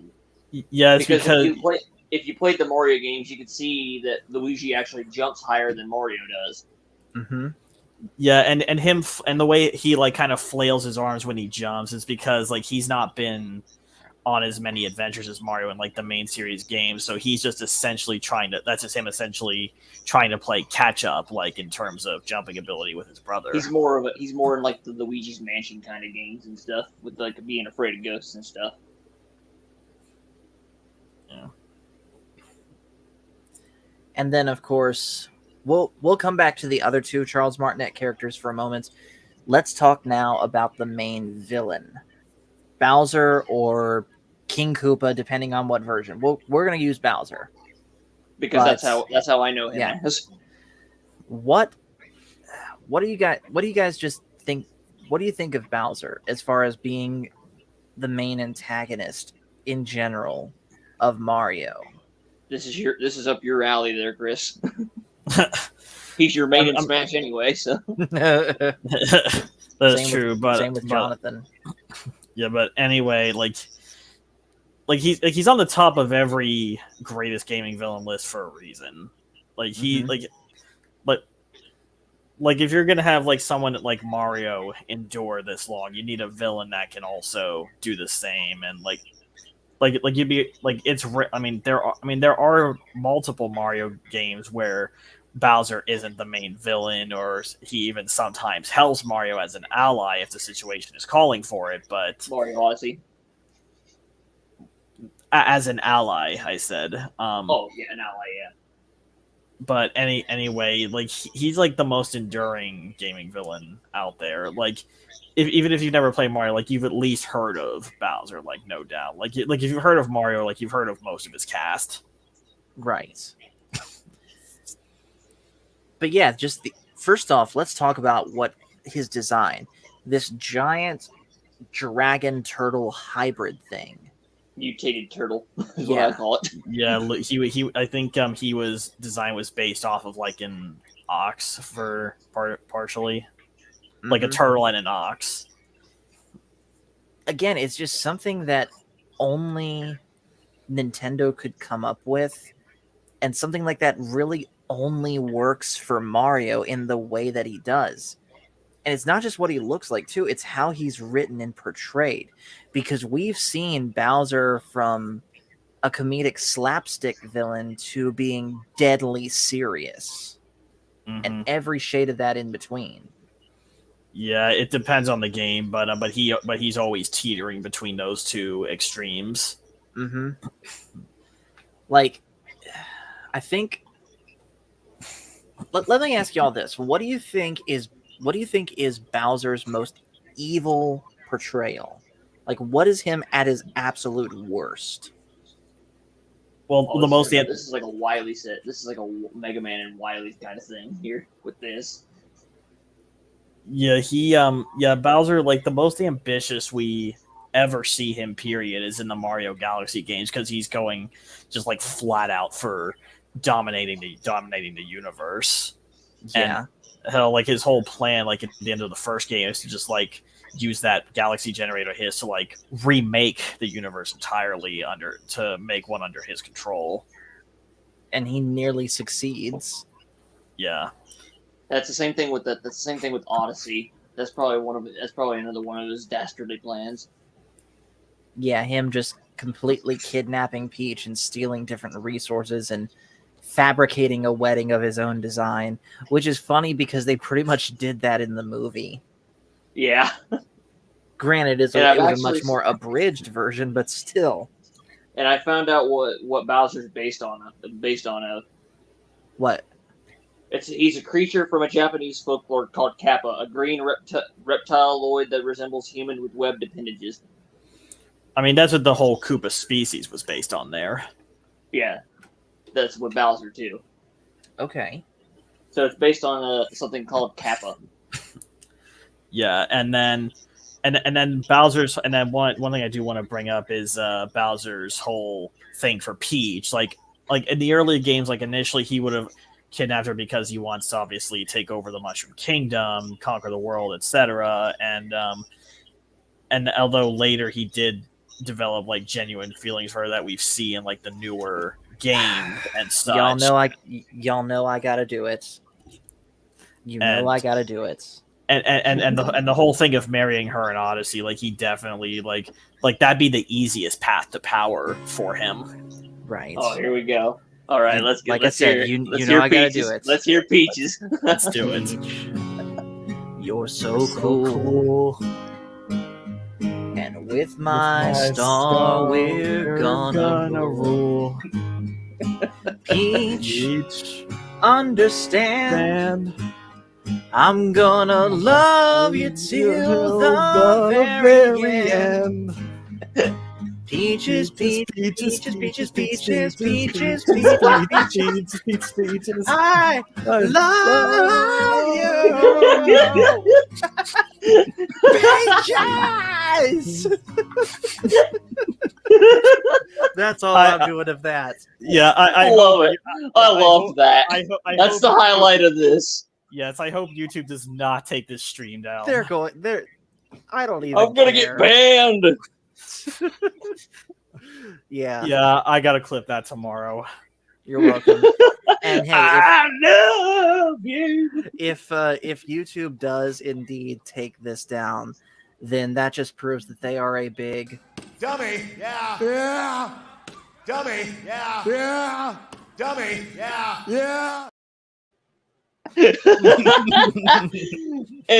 Yeah, it's because if you played the Mario games, you could see that Luigi actually jumps higher than Mario does. Mm-hmm. Yeah, and him and the way he like kind of flails his arms when he jumps is because like he's not been on as many adventures as Mario in like the main series games, so he's just essentially trying to play catch up, like in terms of jumping ability with his brother. He's more in like the Luigi's Mansion kind of games and stuff, with like being afraid of ghosts and stuff. Yeah. And then of course we'll come back to the other two Charles Martinet characters for a moment. Let's talk now about the main villain, Bowser or King Koopa, depending on what version. We're going to use Bowser because that's how I know him. Yeah. As. What do you guys just think? What do you think of Bowser as far as being the main antagonist in general of Mario? This is up your alley there, Chris. He's your main in Smash anyway, so. That's true, but same with Jonathan. Yeah, but anyway, like he's on the top of every greatest gaming villain list for a reason. Like he like if you're gonna have like someone like Mario endure this long, you need a villain that can also do the same. And like you'd be like there are multiple Mario games where Bowser isn't the main villain, or he even sometimes helps Mario as an ally if the situation is calling for it. But Mario Odyssey, as an ally, I said. Oh yeah, an ally, yeah. But anyway, like he's like the most enduring gaming villain out there. Like, even if you've never played Mario, like you've at least heard of Bowser, like no doubt. Like if you've heard of Mario, like you've heard of most of his cast. Right. But yeah, first off, let's talk about what his design. This giant dragon turtle hybrid thing. Mutated turtle is Yeah. what I call it. Yeah, he I think design was based off of like an ox for partially, like a turtle and an ox. Again, it's just something that only Nintendo could come up with, and something like that really only works for Mario in the way that he does. And it's not just what he looks like, too. It's how he's written and portrayed. Because we've seen Bowser from a comedic slapstick villain to being deadly serious. And every shade of that in between. Yeah, it depends on the game, but he's always teetering between those two extremes. Mm-hmm. Like, I think. Let me ask y'all this: What do you think is Bowser's most evil portrayal? Like, what is him at his absolute worst? Well, Oh, the most this is like a Wily set. This is like a Mega Man and Wily kind of thing here with this. Yeah, Bowser, like the most ambitious we ever see him, period, is in the Mario Galaxy games because he's going just like flat out for dominating the universe. Yeah, And hell, like his whole plan, like at the end of the first game, is to just like use that galaxy generator of his to like remake the universe entirely to make one under his control. and he nearly succeeds. Yeah. That's the same thing with that's the same thing with Odyssey. That's probably another one of his dastardly plans. Yeah, him just completely kidnapping Peach and stealing different resources and fabricating a wedding of his own design, which is funny because they pretty much did that in the movie. Yeah. Granted, it was a much more abridged version, but still. And I found out what Bowser's based on. What? He's a creature from a Japanese folklore called Kappa, a green reptiloid that resembles human with webbed appendages. I mean, that's what the whole Koopa species was based on there. Yeah, that's what Bowser too. Okay. So it's based on something called Kappa. Yeah, and then Bowser's, and then one thing I do want to bring up is Bowser's whole thing for Peach. Like in the early games, like initially he would have kidnapped her because he wants to obviously take over the Mushroom Kingdom, conquer the world, etc. And although later he did develop like genuine feelings for her that we see in like the newer game and such. Y'all know I gotta do it. I gotta do it. And the whole thing of marrying her in Odyssey, like he definitely like that'd be the easiest path to power for him. Right. Oh, here we go. All right, let's get. Like let's I said, hear, you let's know hear I gotta Peaches. do it. Let's hear Peaches. Let's do it. You're so cool. And with my star, we're gonna rule. Peach, understand. I'm gonna love you till the very end. Peaches, peaches, peaches, peaches, peaches, peaches, peaches. I love you. Peaches. That's all I'm doing of that. Yeah, I love it. I love that. That's the highlight of this. Yes, I hope YouTube does not take this stream down. I don't even. I'm gonna care. get banned. Yeah. Yeah, I gotta clip that tomorrow. You're welcome. And hey, I love you. If YouTube does indeed take this down, then that just proves that they are a big dummy. Yeah. Yeah. Dummy. Yeah. Yeah. Dummy. Yeah. Yeah. And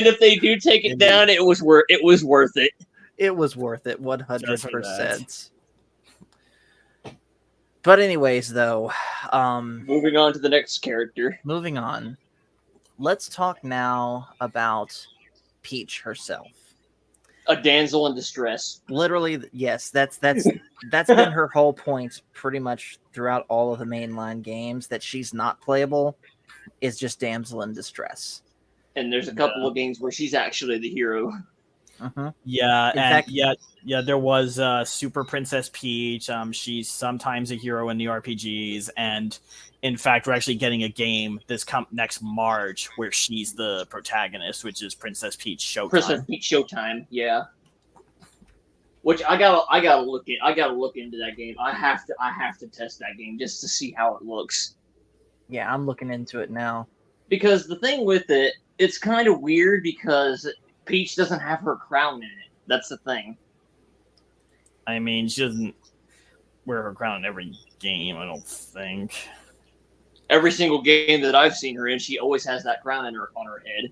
if they do take it down, it was worth it. It was worth it, 100%. But anyways, though, moving on to the next character. Moving on, let's talk now about Peach herself. A damsel in distress. Literally, yes. That's been her whole point, pretty much throughout all of the mainline games. That she's not playable is just damsel in distress. And there's a couple of games where she's actually the hero. Uh-huh. Yeah, In and fact, yeah. There was Super Princess Peach. She's sometimes a hero in the RPGs, and in fact, we're actually getting a game next March where she's the protagonist, which is Princess Peach Showtime. Princess Peach Showtime, yeah. Which I gotta look into that game. I have to test that game just to see how it looks. Yeah, I'm looking into it now. Because the thing with it, it's kind of weird because Peach doesn't have her crown in it. That's the thing. I mean, she doesn't wear her crown in every game, I don't think. Every single game that I've seen her in, she always has that crown on her head.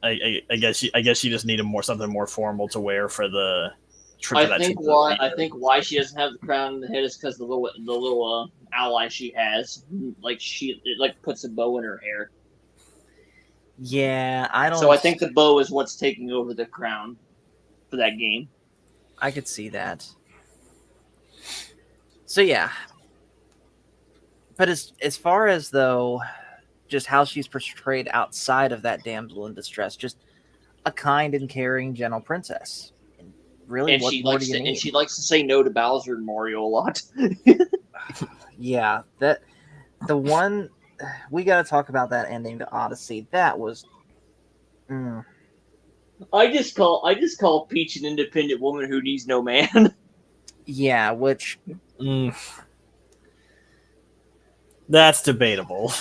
I guess she just needed something more formal to wear for the trip. I think why she doesn't have the crown in the head is because the little ally she has, it puts a bow in her hair. Yeah, I don't. So I think the bow is what's taking over the crown for that game. I could see that. So yeah. But as far as though just how she's portrayed outside of that damsel in distress, just a kind and caring gentle princess. And really, And what she more likes do you to, need? and she likes to say no to Bowser and Mario a lot. Yeah, that the one we got to talk about that ending to Odyssey. That was I just call Peach an independent woman who needs no man. yeah, which that's debatable.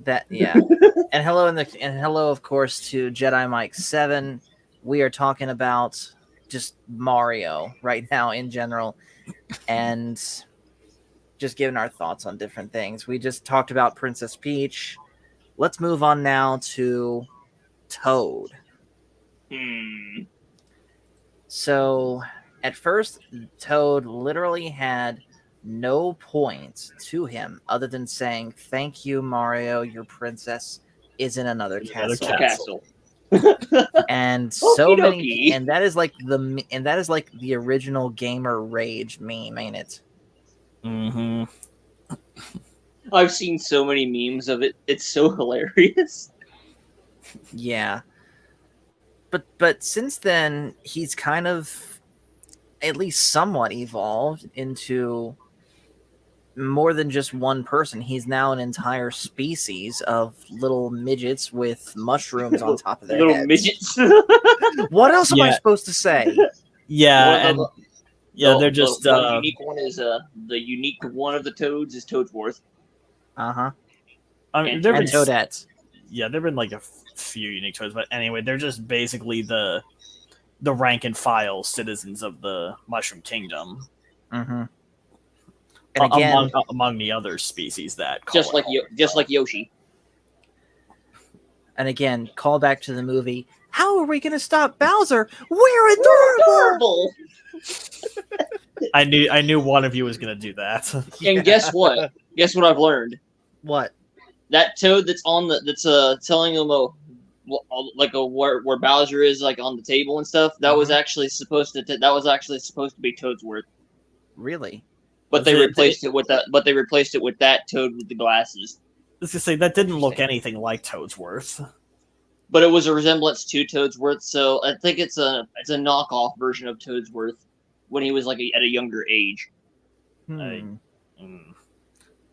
that yeah. and hello of course to Jedi Mike 7. We are talking about just Mario right now in general and just giving our thoughts on different things. We just talked about Princess Peach. Let's move on now to Toad. So, at first, Toad literally had no point to him other than saying, "Thank you, Mario. Your princess is in another castle." Castle. And Okie so many, dokie. and that is like the original gamer rage meme, ain't it? Mm-hmm. I've seen so many memes of it. It's so hilarious. Yeah. But since then, he's kind of at least somewhat evolved into more than just one person. He's now an entire species of little midgets with mushrooms on top of their Little heads. midgets. What else am I Yeah. supposed to say? Yeah, Well, and they're just the unique one is the unique one of the Toads is Toadsworth. Uh-huh. I mean, and there've And been Toadettes. yeah, there've been like a few unique toads, but anyway, they're just basically the rank and file citizens of the Mushroom Kingdom. Mm-hmm. And again, among the other species that Just like Yoshi. and again, call back to the movie. How are we going to stop Bowser? We're adorable. I knew one of you was gonna do that. And guess what? Guess what I've learned? What? That Toad that's telling him where Bowser is like on the table and stuff. That was actually supposed to be Toadsworth. Really? But they replaced it with that. But they replaced it with that Toad with the glasses. Let's just say that didn't look anything like Toadsworth. But it was a resemblance to Toadsworth, so I think it's a knockoff version of Toadsworth when he was at a younger age. And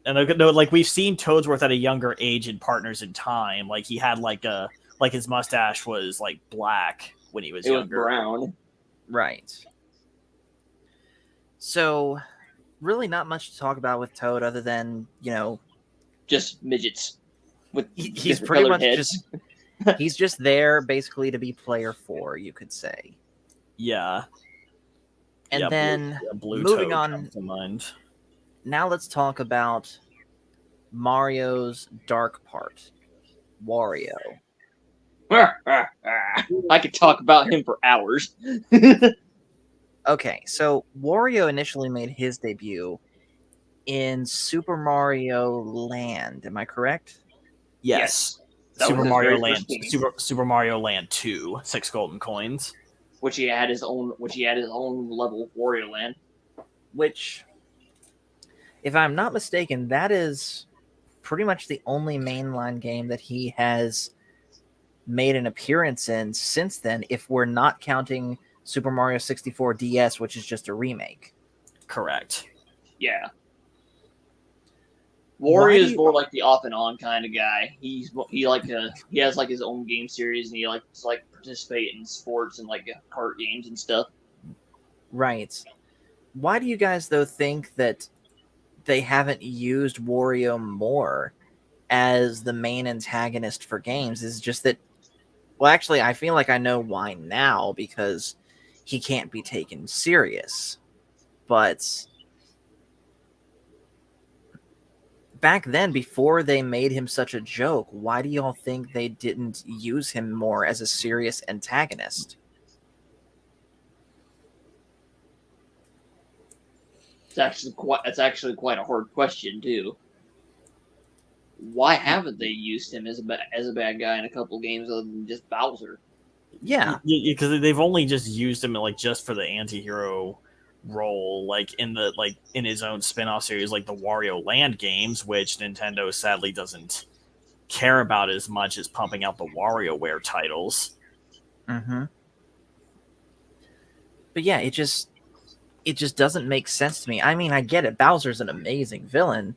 like we've seen Toadsworth at a younger age in Partners in Time. Like he had his mustache was like black when he was younger. It was brown. Right. So, really not much to talk about with Toad other than, Just midgets with he's different pretty colored much heads. he's just there basically to be player 4, you could say. Yeah. And Yeah, then blue moving Toad on, comes to mind. now let's talk about Mario's dark part, Wario. I could talk about him for hours. Okay, so Wario initially made his debut in Super Mario Land. Am I correct? Yes. That Super was his Mario very Land first game. Super Mario Land 2, 6 golden coins. Which he had his own level, Wario Land. Which, if I'm not mistaken, that is pretty much the only mainline game that he has made an appearance in since then, if we're not counting Super Mario 64 DS, which is just a remake. Correct. Yeah. Why Wario do is you- more like the off and on kind of guy. He has like his own game series and he likes to participate in sports and kart games and stuff. Right. Why do you guys, though, think that they haven't used Wario more as the main antagonist for games? Is it just that Well, actually, I feel like I know why now, because he can't be taken serious. But back then, before they made him such a joke, why do y'all think they didn't use him more as a serious antagonist? That's actually quite a hard question too. Why haven't they used him as a bad guy in a couple games other than just Bowser? Yeah. Because they've only just used him like just for the anti-hero role, like in his own spin-off series, like the Wario Land games, which Nintendo sadly doesn't care about as much as pumping out the WarioWare titles. Mm-hmm. But yeah, it just doesn't make sense to me. I mean, I get it. Bowser's an amazing villain,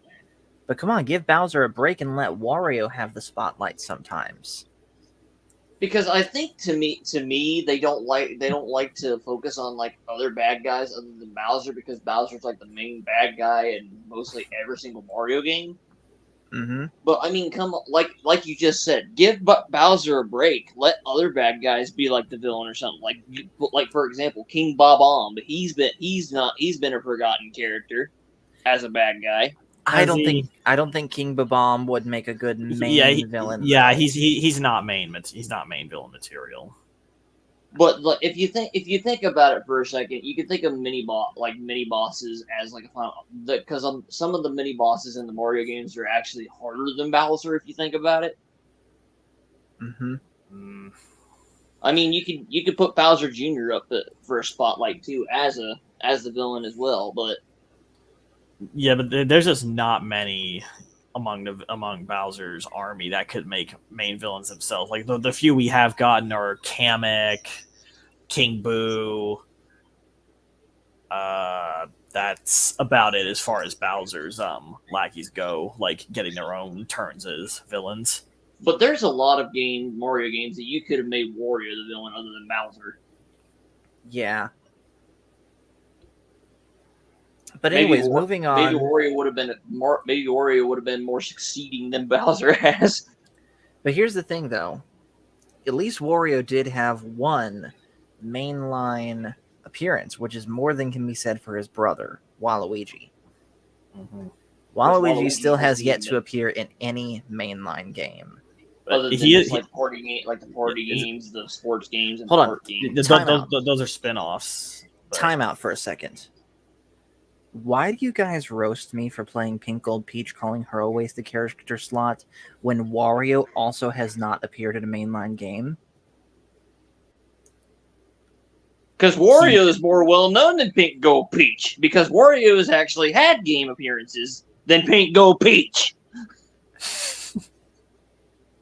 but come on, give Bowser a break and let Wario have the spotlight sometimes. Because I think to me they don't like to focus on like other bad guys other than Bowser, because Bowser's like the main bad guy in mostly every single Mario game. Mm-hmm. But I mean, come on, like you just said, give Bowser a break. Let other bad guys be like the villain or something. Like for example, King Bob-omb. He's been a forgotten character as a bad guy. I don't think King Bob-omb would make a good main villain. Yeah, he's not main villain material. But like, if you think about it for a second, you can think of mini bosses as like a final, because some of the mini bosses in the Mario games are actually harder than Bowser if you think about it. Mm-hmm. I mean, you could put Bowser Jr. up for a spotlight too as the villain as well, but yeah, but there's just not many among Bowser's army that could make main villains themselves. Like the few we have gotten are Kamek, King Boo. That's about it as far as Bowser's lackeys go, like getting their own turns as villains. But there's a lot of Mario games that you could have made Wario the villain other than Bowser. Yeah. But anyways, moving on. Maybe Wario would have been more succeeding than Bowser has. But here's the thing, though. At least Wario did have one mainline appearance, which is more than can be said for his brother, Waluigi. Mm-hmm. Waluigi still has yet to appear in any mainline game. Other than just like the party games, the sports games, and hold on. games. Those are spin-offs. But... Time out for a second. Why do you guys roast me for playing Pink Gold Peach, calling her a wasted character slot, when Wario also has not appeared in a mainline game? Because Wario is more well known than Pink Gold Peach. Because Wario has actually had game appearances than Pink Gold Peach.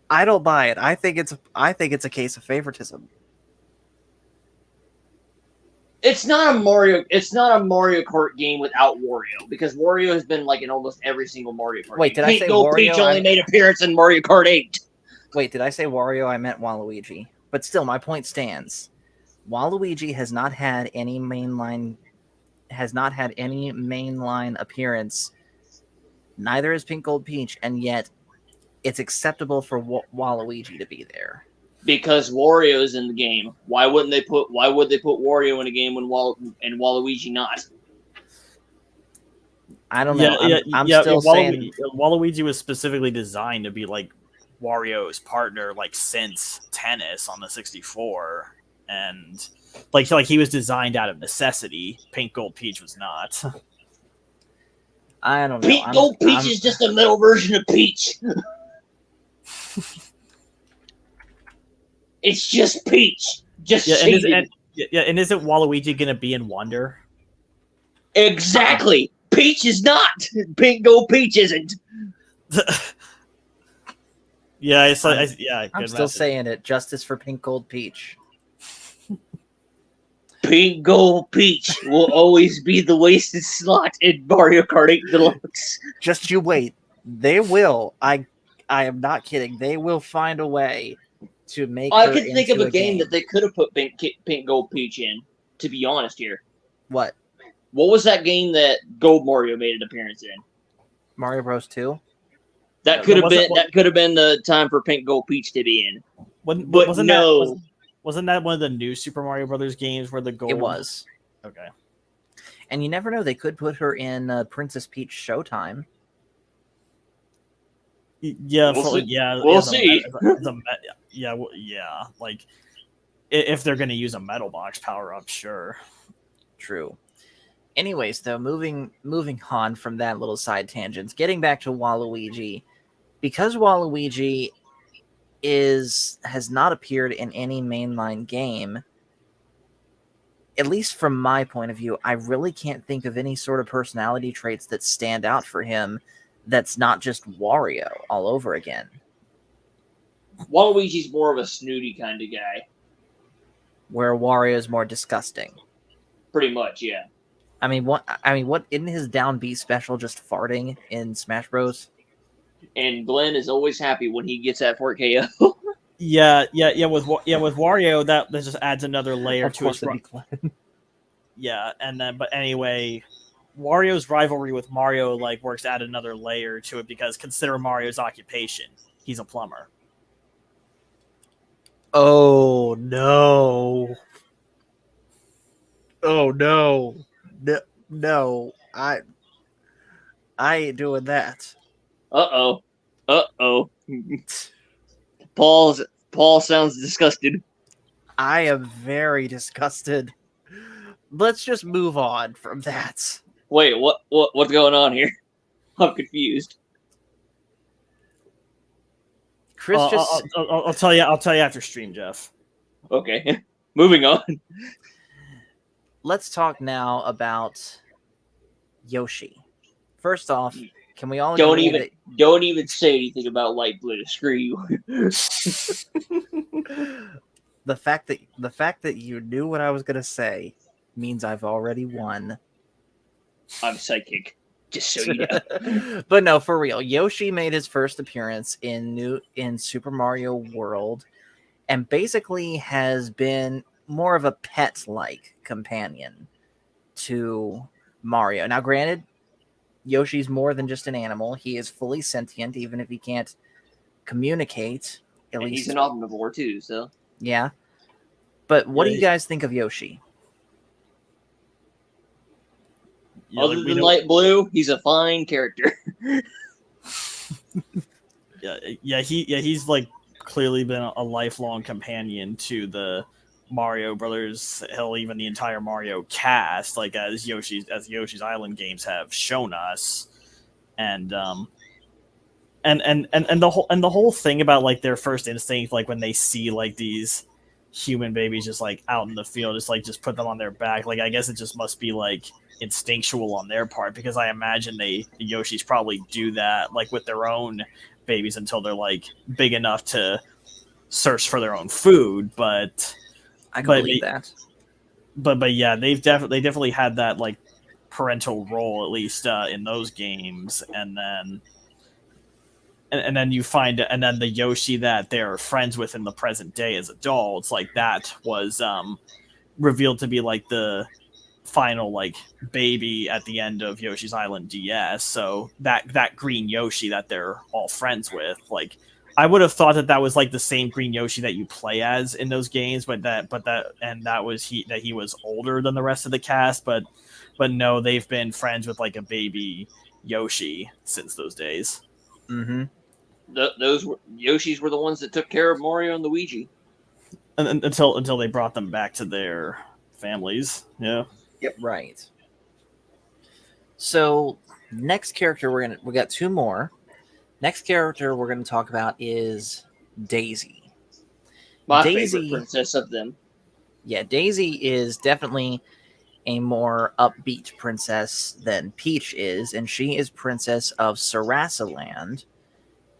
I don't buy it. I think it's a case of favoritism. It's not a Mario Kart game without Wario, because Wario has been like in almost every single Mario Kart Wait, game. did I say Gold Wario? Peach only made appearance in Mario Kart 8. Wait, did I say Wario? I meant Waluigi. But still, my point stands. Waluigi has not had any mainline appearance. Neither is Pink Gold Peach, and yet it's acceptable for Waluigi to be there. Because Wario is in the game. Why would they put Wario in a game when Waluigi not? I don't know. I'm still saying Waluigi was specifically designed to be like Wario's partner, like since Tennis on the 64, and like he was designed out of necessity. Pink Gold Peach was not. I don't know. Pink Gold Peach is just a middle version of Peach. It's just Peach. Just shaded. And isn't Waluigi gonna be in Wonder? Exactly. Peach is not. Pink Gold Peach isn't. Yeah, it's like I'm still saying it. Justice for Pink Gold Peach. Pink Gold Peach will always be the wasted slot in Mario Kart 8 Deluxe. Just you wait. They will. I am not kidding. They will find a way to make. I could think of a game that they could have put Pink Gold Peach in. To be honest, here. What was that game that Gold Mario made an appearance in? Mario Bros. 2. That could have been the time for Pink Gold Peach to be in. Wasn't, But wasn't no. wasn't that one of the new Super Mario Brothers games where the gold? It was. Okay. And you never know, they could put her in Princess Peach Showtime. Yeah, We'll see. yeah, We'll as a- see. as a yeah, yeah. Like if they're gonna use a metal box power up, sure. True. Anyways, though, moving on from that little side tangents, getting back to Waluigi, because Waluigi has not appeared in any mainline game, at least from my point of view, I really can't think of any sort of personality traits that stand out for him that's not just Wario all over again. Waluigi's more of a snooty kind of guy. Where Wario is more disgusting. Pretty much, yeah. I mean, what isn't his down B special just farting in Smash Bros? And Glenn is always happy when he gets that 4KO. Yeah. With Wario, that just adds another layer Of to course, his. it'd be Glenn. Yeah, and then but anyway, Wario's rivalry with Mario like works to add another layer to it because consider Mario's occupation. He's a plumber. Oh no! Oh no! No! I ain't doing that. Uh-oh. Paul sounds disgusted. I am very disgusted. Let's just move on from that. Wait, what's going on here? I'm confused. Chris just I'll tell you after stream, Jeff. Okay. Moving on. let's talk now about Yoshi. First off, can we all Don't agree even don't even say anything about light blue. Screw you. that the fact that you knew what I was gonna say means I've already won. I'm psychic. Just so you know. But no, for real, Yoshi made his first appearance in Super Mario World, and basically has been more of a pet-like companion to Mario. Now, granted, Yoshi's more than just an animal. He is fully sentient, even if he can't communicate. At And least he's an omnivore too, so yeah. But what Yeah, do you guys think of Yoshi? Yeah, other like, than light blue, he's a fine character. he's like clearly been a lifelong companion to the Mario Brothers, hell, even the entire Mario cast, like as Yoshi's Island games have shown us, and the whole thing about like their first instinct, like when they see like these human babies just like out in the field, just put them on their back. Like I guess it just must be like instinctual on their part, because I imagine the Yoshis probably do that like with their own babies until they're like big enough to search for their own food. But I can believe that. But yeah, they definitely had that like parental role, at least in those games, and then you find, and then the Yoshi that they're friends with in the present day as adults, like that was revealed to be like the final like baby at the end of Yoshi's Island DS. So that green Yoshi that they're all friends with, like I would have thought that was like the same green Yoshi that you play as in those games, but that he was older than the rest of the cast, but no, they've been friends with like a baby Yoshi since those days. Mm-hmm. Those Yoshis were the ones that took care of Mario and Luigi. And until they brought them back to their families. Yeah. Yep. Right. So next character we got two more. Next character we're gonna talk about is Daisy. My Daisy- favorite princess of them. Yeah, Daisy is definitely a more upbeat princess than Peach is, and she is princess of Sarasaland,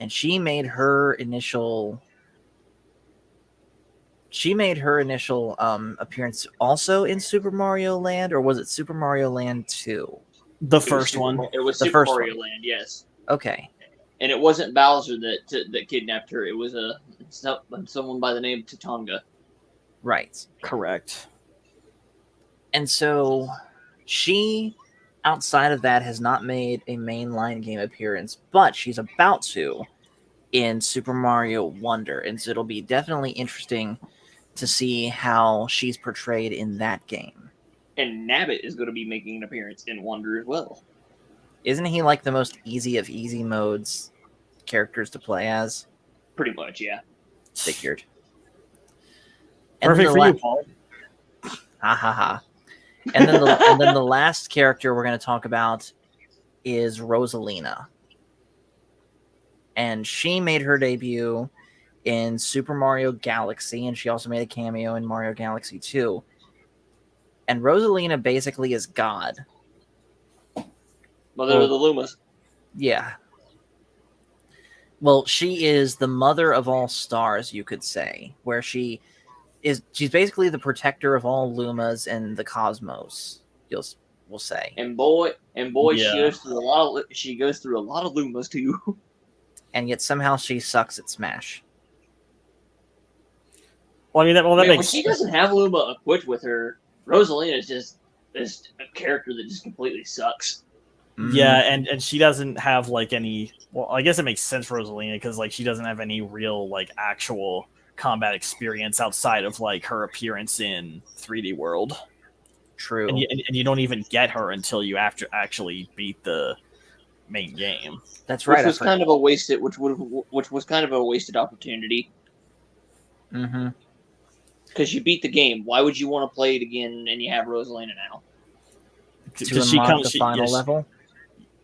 and she made her initial appearance also in Super Mario Land, or was it Super Mario Land 2? The It was first Super one. Mar- It was The Super first Mario one. Land, yes. Okay, And it wasn't Bowser that kidnapped her. It was someone by the name of Tatanga. right. Correct. And so she, outside of that, has not made a mainline game appearance, but she's about to in Super Mario Wonder, and so it'll be definitely interesting to see how she's portrayed in that game. And Nabbit is going to be making an appearance in Wonder as well. Isn't he like the most easy of easy modes characters to play as? Pretty much, yeah. Figured. Perfect for you, Paul. Ha ha ha. And then the last character we're going to talk about is Rosalina. And she made her debut in Super Mario Galaxy, and she also made a cameo in Mario Galaxy 2. And Rosalina basically is God. Mother of the Lumas. Yeah. Well, she is the mother of all stars, you could say, where she's basically the protector of all Lumas and the cosmos. We'll say. And boy, Yeah. she goes through a lot of Lumas too. And yet somehow she sucks at Smash. Well, I mean, that When makes she doesn't have Luma equipped with her, Rosalina is just a character that just completely sucks. Yeah, and she doesn't have like any. Well, I guess it makes sense for Rosalina because like she doesn't have any real like actual combat experience outside of like her appearance in 3D World. True. And you don't even get her until you actually beat the main game. That's right. Which was kind of a wasted opportunity. Mm-hmm. Because you beat the game. Why would you want to play it again and you have Rosalina now? To unlock the final level?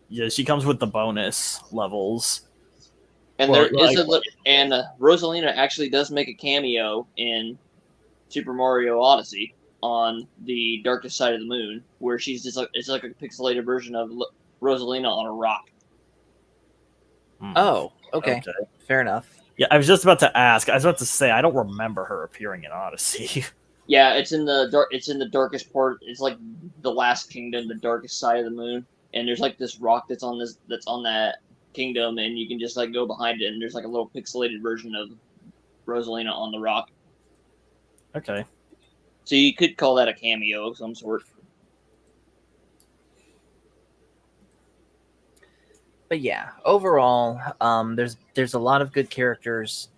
Yeah, she comes with the bonus levels. And Well, Rosalina actually does make a cameo in Super Mario Odyssey on the darkest side of the moon, where she's just it's like a pixelated version of Rosalina on a rock. Oh, okay. Fair enough. Yeah, I was just about to ask. I was about to say I don't remember her appearing in Odyssey. Yeah, it's in the darkest part. It's like the last kingdom, the darkest side of the moon. And there's like this rock that's on that kingdom, and you can just like go behind it, and there's like a little pixelated version of Rosalina on the rock. Okay. So you could call that a cameo of some sort. But yeah, overall, there's a lot of good characters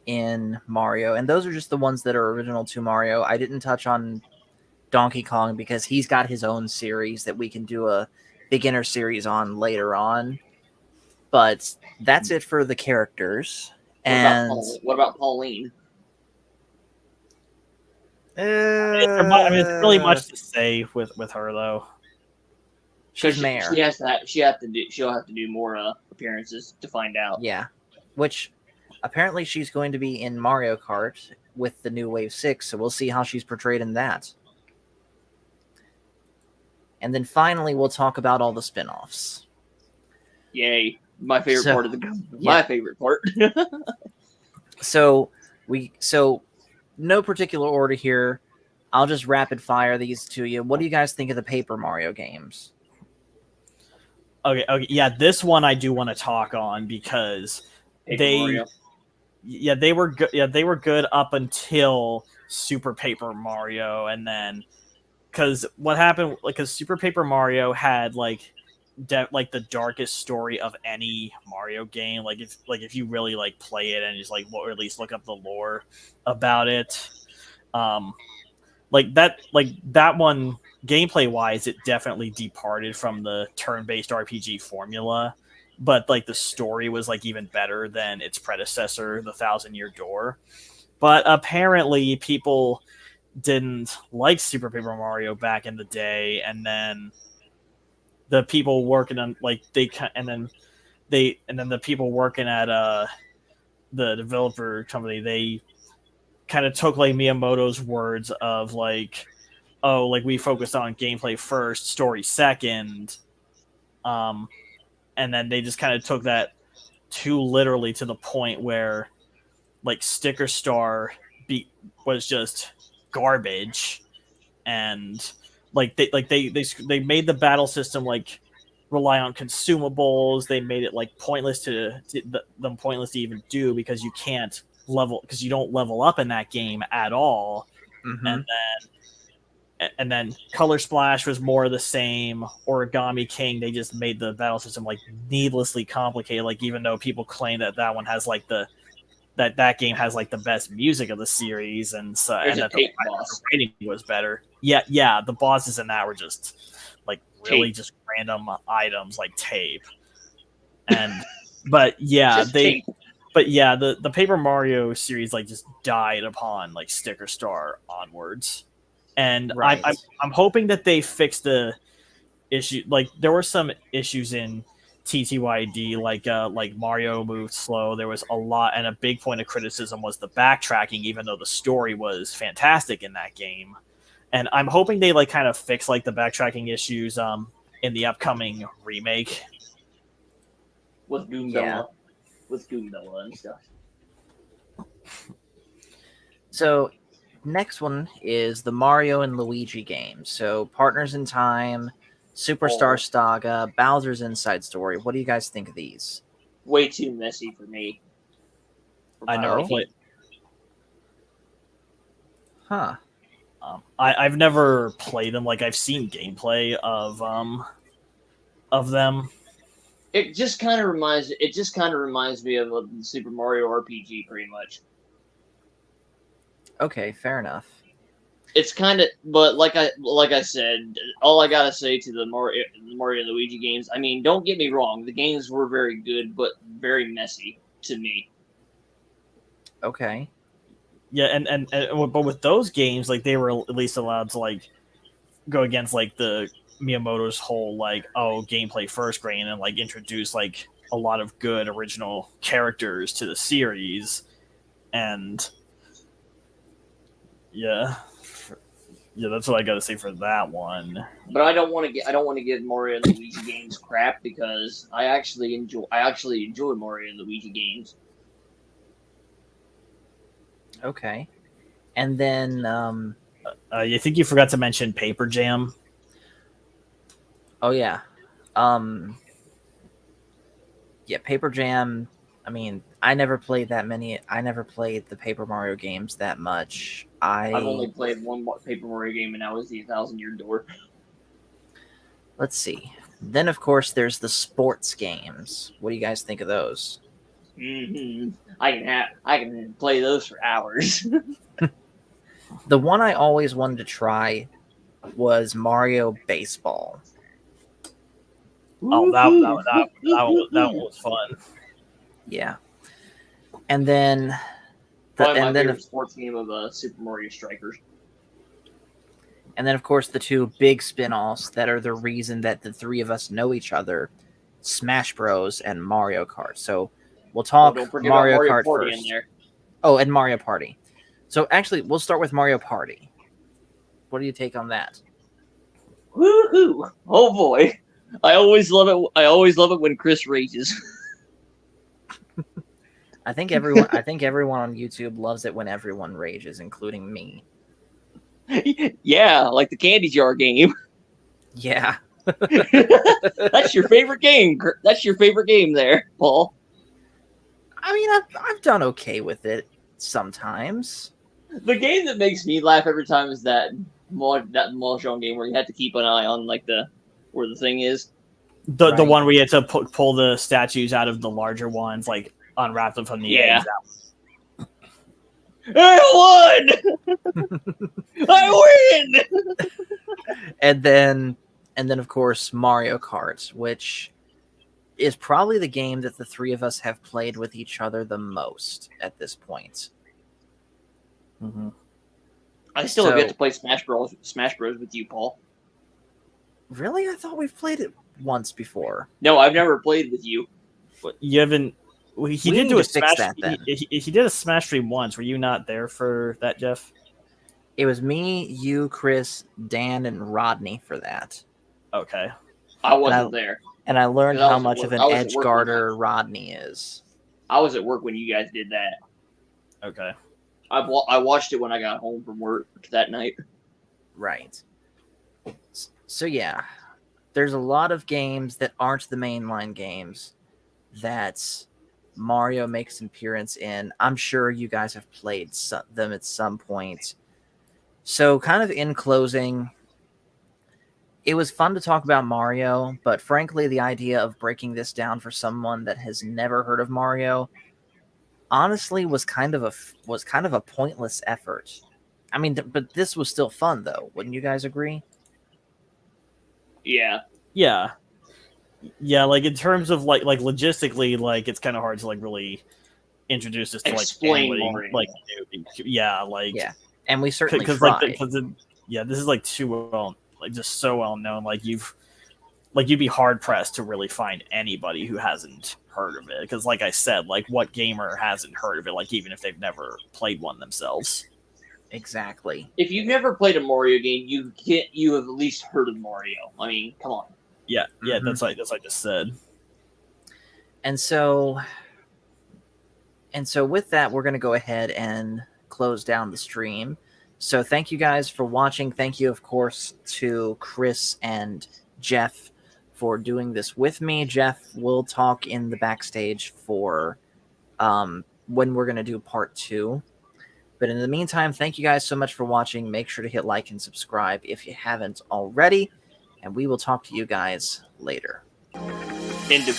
in Mario, and those are just the ones that are original to Mario. I didn't touch on Donkey Kong because he's got his own series that we can do a beginner series on later on. But that's it for the characters. What about Pauline? It's really much to say with her though. She's mayor. She'll have to do more appearances to find out. Yeah, which apparently she's going to be in Mario Kart with the new Wave 6, so we'll see how she's portrayed in that. And then finally, we'll talk about all the spin-offs. Yay. My favorite part of yeah. favorite part. So no particular order here. I'll just rapid fire these to you. What do you guys think of the Paper Mario games? Okay, yeah, this one I do want to talk on because they were good. Yeah, they were good up until Super Paper Mario, and then because what happened, like, because Super Paper Mario had like the darkest story of any Mario game. Like if you really like play it and just like or at least look up the lore about it, like that one. Gameplay wise, it definitely departed from the turn-based RPG formula, but like the story was like even better than its predecessor, The Thousand-Year Door. But apparently people didn't like Super Paper Mario back in the day, and then the people working on the people working at the developer company, they kind of took like Miyamoto's words of like, oh, like we focused on gameplay first, story second, and then they just kind of took that too literally to the point where like Sticker Star was just garbage, and like they made the battle system like rely on consumables. They made it like pointless to even do because you don't level up in that game at all, Mm-hmm. and then And then Color Splash was more of the same. Origami King, they just made the battle system like needlessly complicated. Like even though people claim that one has like that game has like the best music of the series, and so There's and a that tape the boss. rating was better. Yeah, the bosses in that were just like really Tape. just random items like tape. And but yeah, Just tape. the Paper Mario series like just died upon like Sticker Star onwards. And Right. I'm hoping that they fix the issue. Like there were some issues in TTYD, like Mario moved slow. There was a lot, and a big point of criticism was the backtracking, even though the story was fantastic in that game. And I'm hoping they like kind of fix like the backtracking issues in the upcoming remake. With Goombella. Yeah. With Goombella and stuff. So next one is the Mario and Luigi games. So Partners in Time, Superstar Saga, Bowser's Inside Story. What do you guys think of these? Way too messy for me. For I my never liking. played. Huh. I've never played them. Like I've seen gameplay of them. It just kind of reminds me of the Super Mario RPG, pretty much. Okay, fair enough. It's kind of, but like I said, all I gotta say to the Mario and Luigi games. I mean, don't get me wrong, the games were very good, but very messy to me. Okay. Yeah, and but with those games, like they were at least allowed to like go against like the Miyamoto's whole like gameplay first grain and like introduce like a lot of good original characters to the series, and yeah, that's what I got to say for that one. But I don't want to give Mario and Luigi games crap because I actually enjoy Mario and Luigi games. Okay. And then You think you forgot to mention Paper Jam? oh yeah. Yeah, Paper Jam. I mean, I never played the Paper Mario games that much. I've only played one Paper Mario game, and that was the 1,000-Year Door. Let's see. Then of course there's the sports games. What do you guys think of those? Mm-hmm. I can play those for hours. The one I always wanted to try was Mario Baseball. Oh, that was fun. Yeah. And then Probably my favorite sports game of Super Mario Strikers. And then, of course, the two big spin-offs that are the reason that the three of us know each other, Smash Bros. And Mario Kart. So we'll talk Don't forget Mario about Mario Kart Party first. in there. Oh, and Mario Party. So actually, we'll start with Mario Party. What do you take on that? Woohoo! Oh boy, I always love it. I always love it when Chris rages. I think everyone on YouTube loves it when everyone rages, including me. Yeah, like the candy jar game. Yeah. That's your favorite game. That's your favorite game there, Paul. I mean, I've done okay with it sometimes. The game that makes me laugh every time is that Mahjong game where you have to keep an eye on like where the thing is. The Right. one where you had to pull the statues out of the larger ones, like unwrap them from the Yeah. eggs. I won! I win! And then of course Mario Kart, which is probably the game that the three of us have played with each other the most at this point. Mm-hmm. I still have So- yet to play Smash Bros. with you, Paul. Really? I thought we've played it once before. No, I've never played with you. You haven't. Well, he We did need do a to fix smash. that, then. He did a smash stream once. Were you not there for that, Jeff? It was me, you, Chris, Dan, and Rodney for that. Okay. I wasn't there. And I learned 'Cause I how was at much work. of an I was at edge work guarder Rodney is. I was at work when you guys did that. Okay. I watched it when I got home from work that night. Right. So yeah, there's a lot of games that aren't the mainline games that Mario makes an appearance in. I'm sure you guys have played them at some point. So, kind of in closing, it was fun to talk about Mario, but frankly, the idea of breaking this down for someone that has never heard of Mario honestly was kind of a pointless effort. I mean, but this was still fun, though. Wouldn't you guys agree? Yeah. Yeah. Yeah, like in terms of like logistically, like it's kind of hard to like really introduce this to like Explain anybody, Mario. like yeah, like Yeah, and we certainly because tried. yeah, this is like too well, like just so well known. Like you'd be hard pressed to really find anybody who hasn't heard of it. Because like I said, like what gamer hasn't heard of it? Like even if they've never played one themselves. Exactly. If you've never played a Mario game, you have at least heard of Mario. I mean, come on. Yeah, Mhm. that's like I just said. And so with that, we're going to go ahead and close down the stream. So thank you guys for watching. Thank you, of course, to Chris and Jeff for doing this with me. Jeff will talk in the backstage for when we're going to do part 2. But in the meantime, thank you guys so much for watching. Make sure to hit like and subscribe if you haven't already. And we will talk to you guys later. Into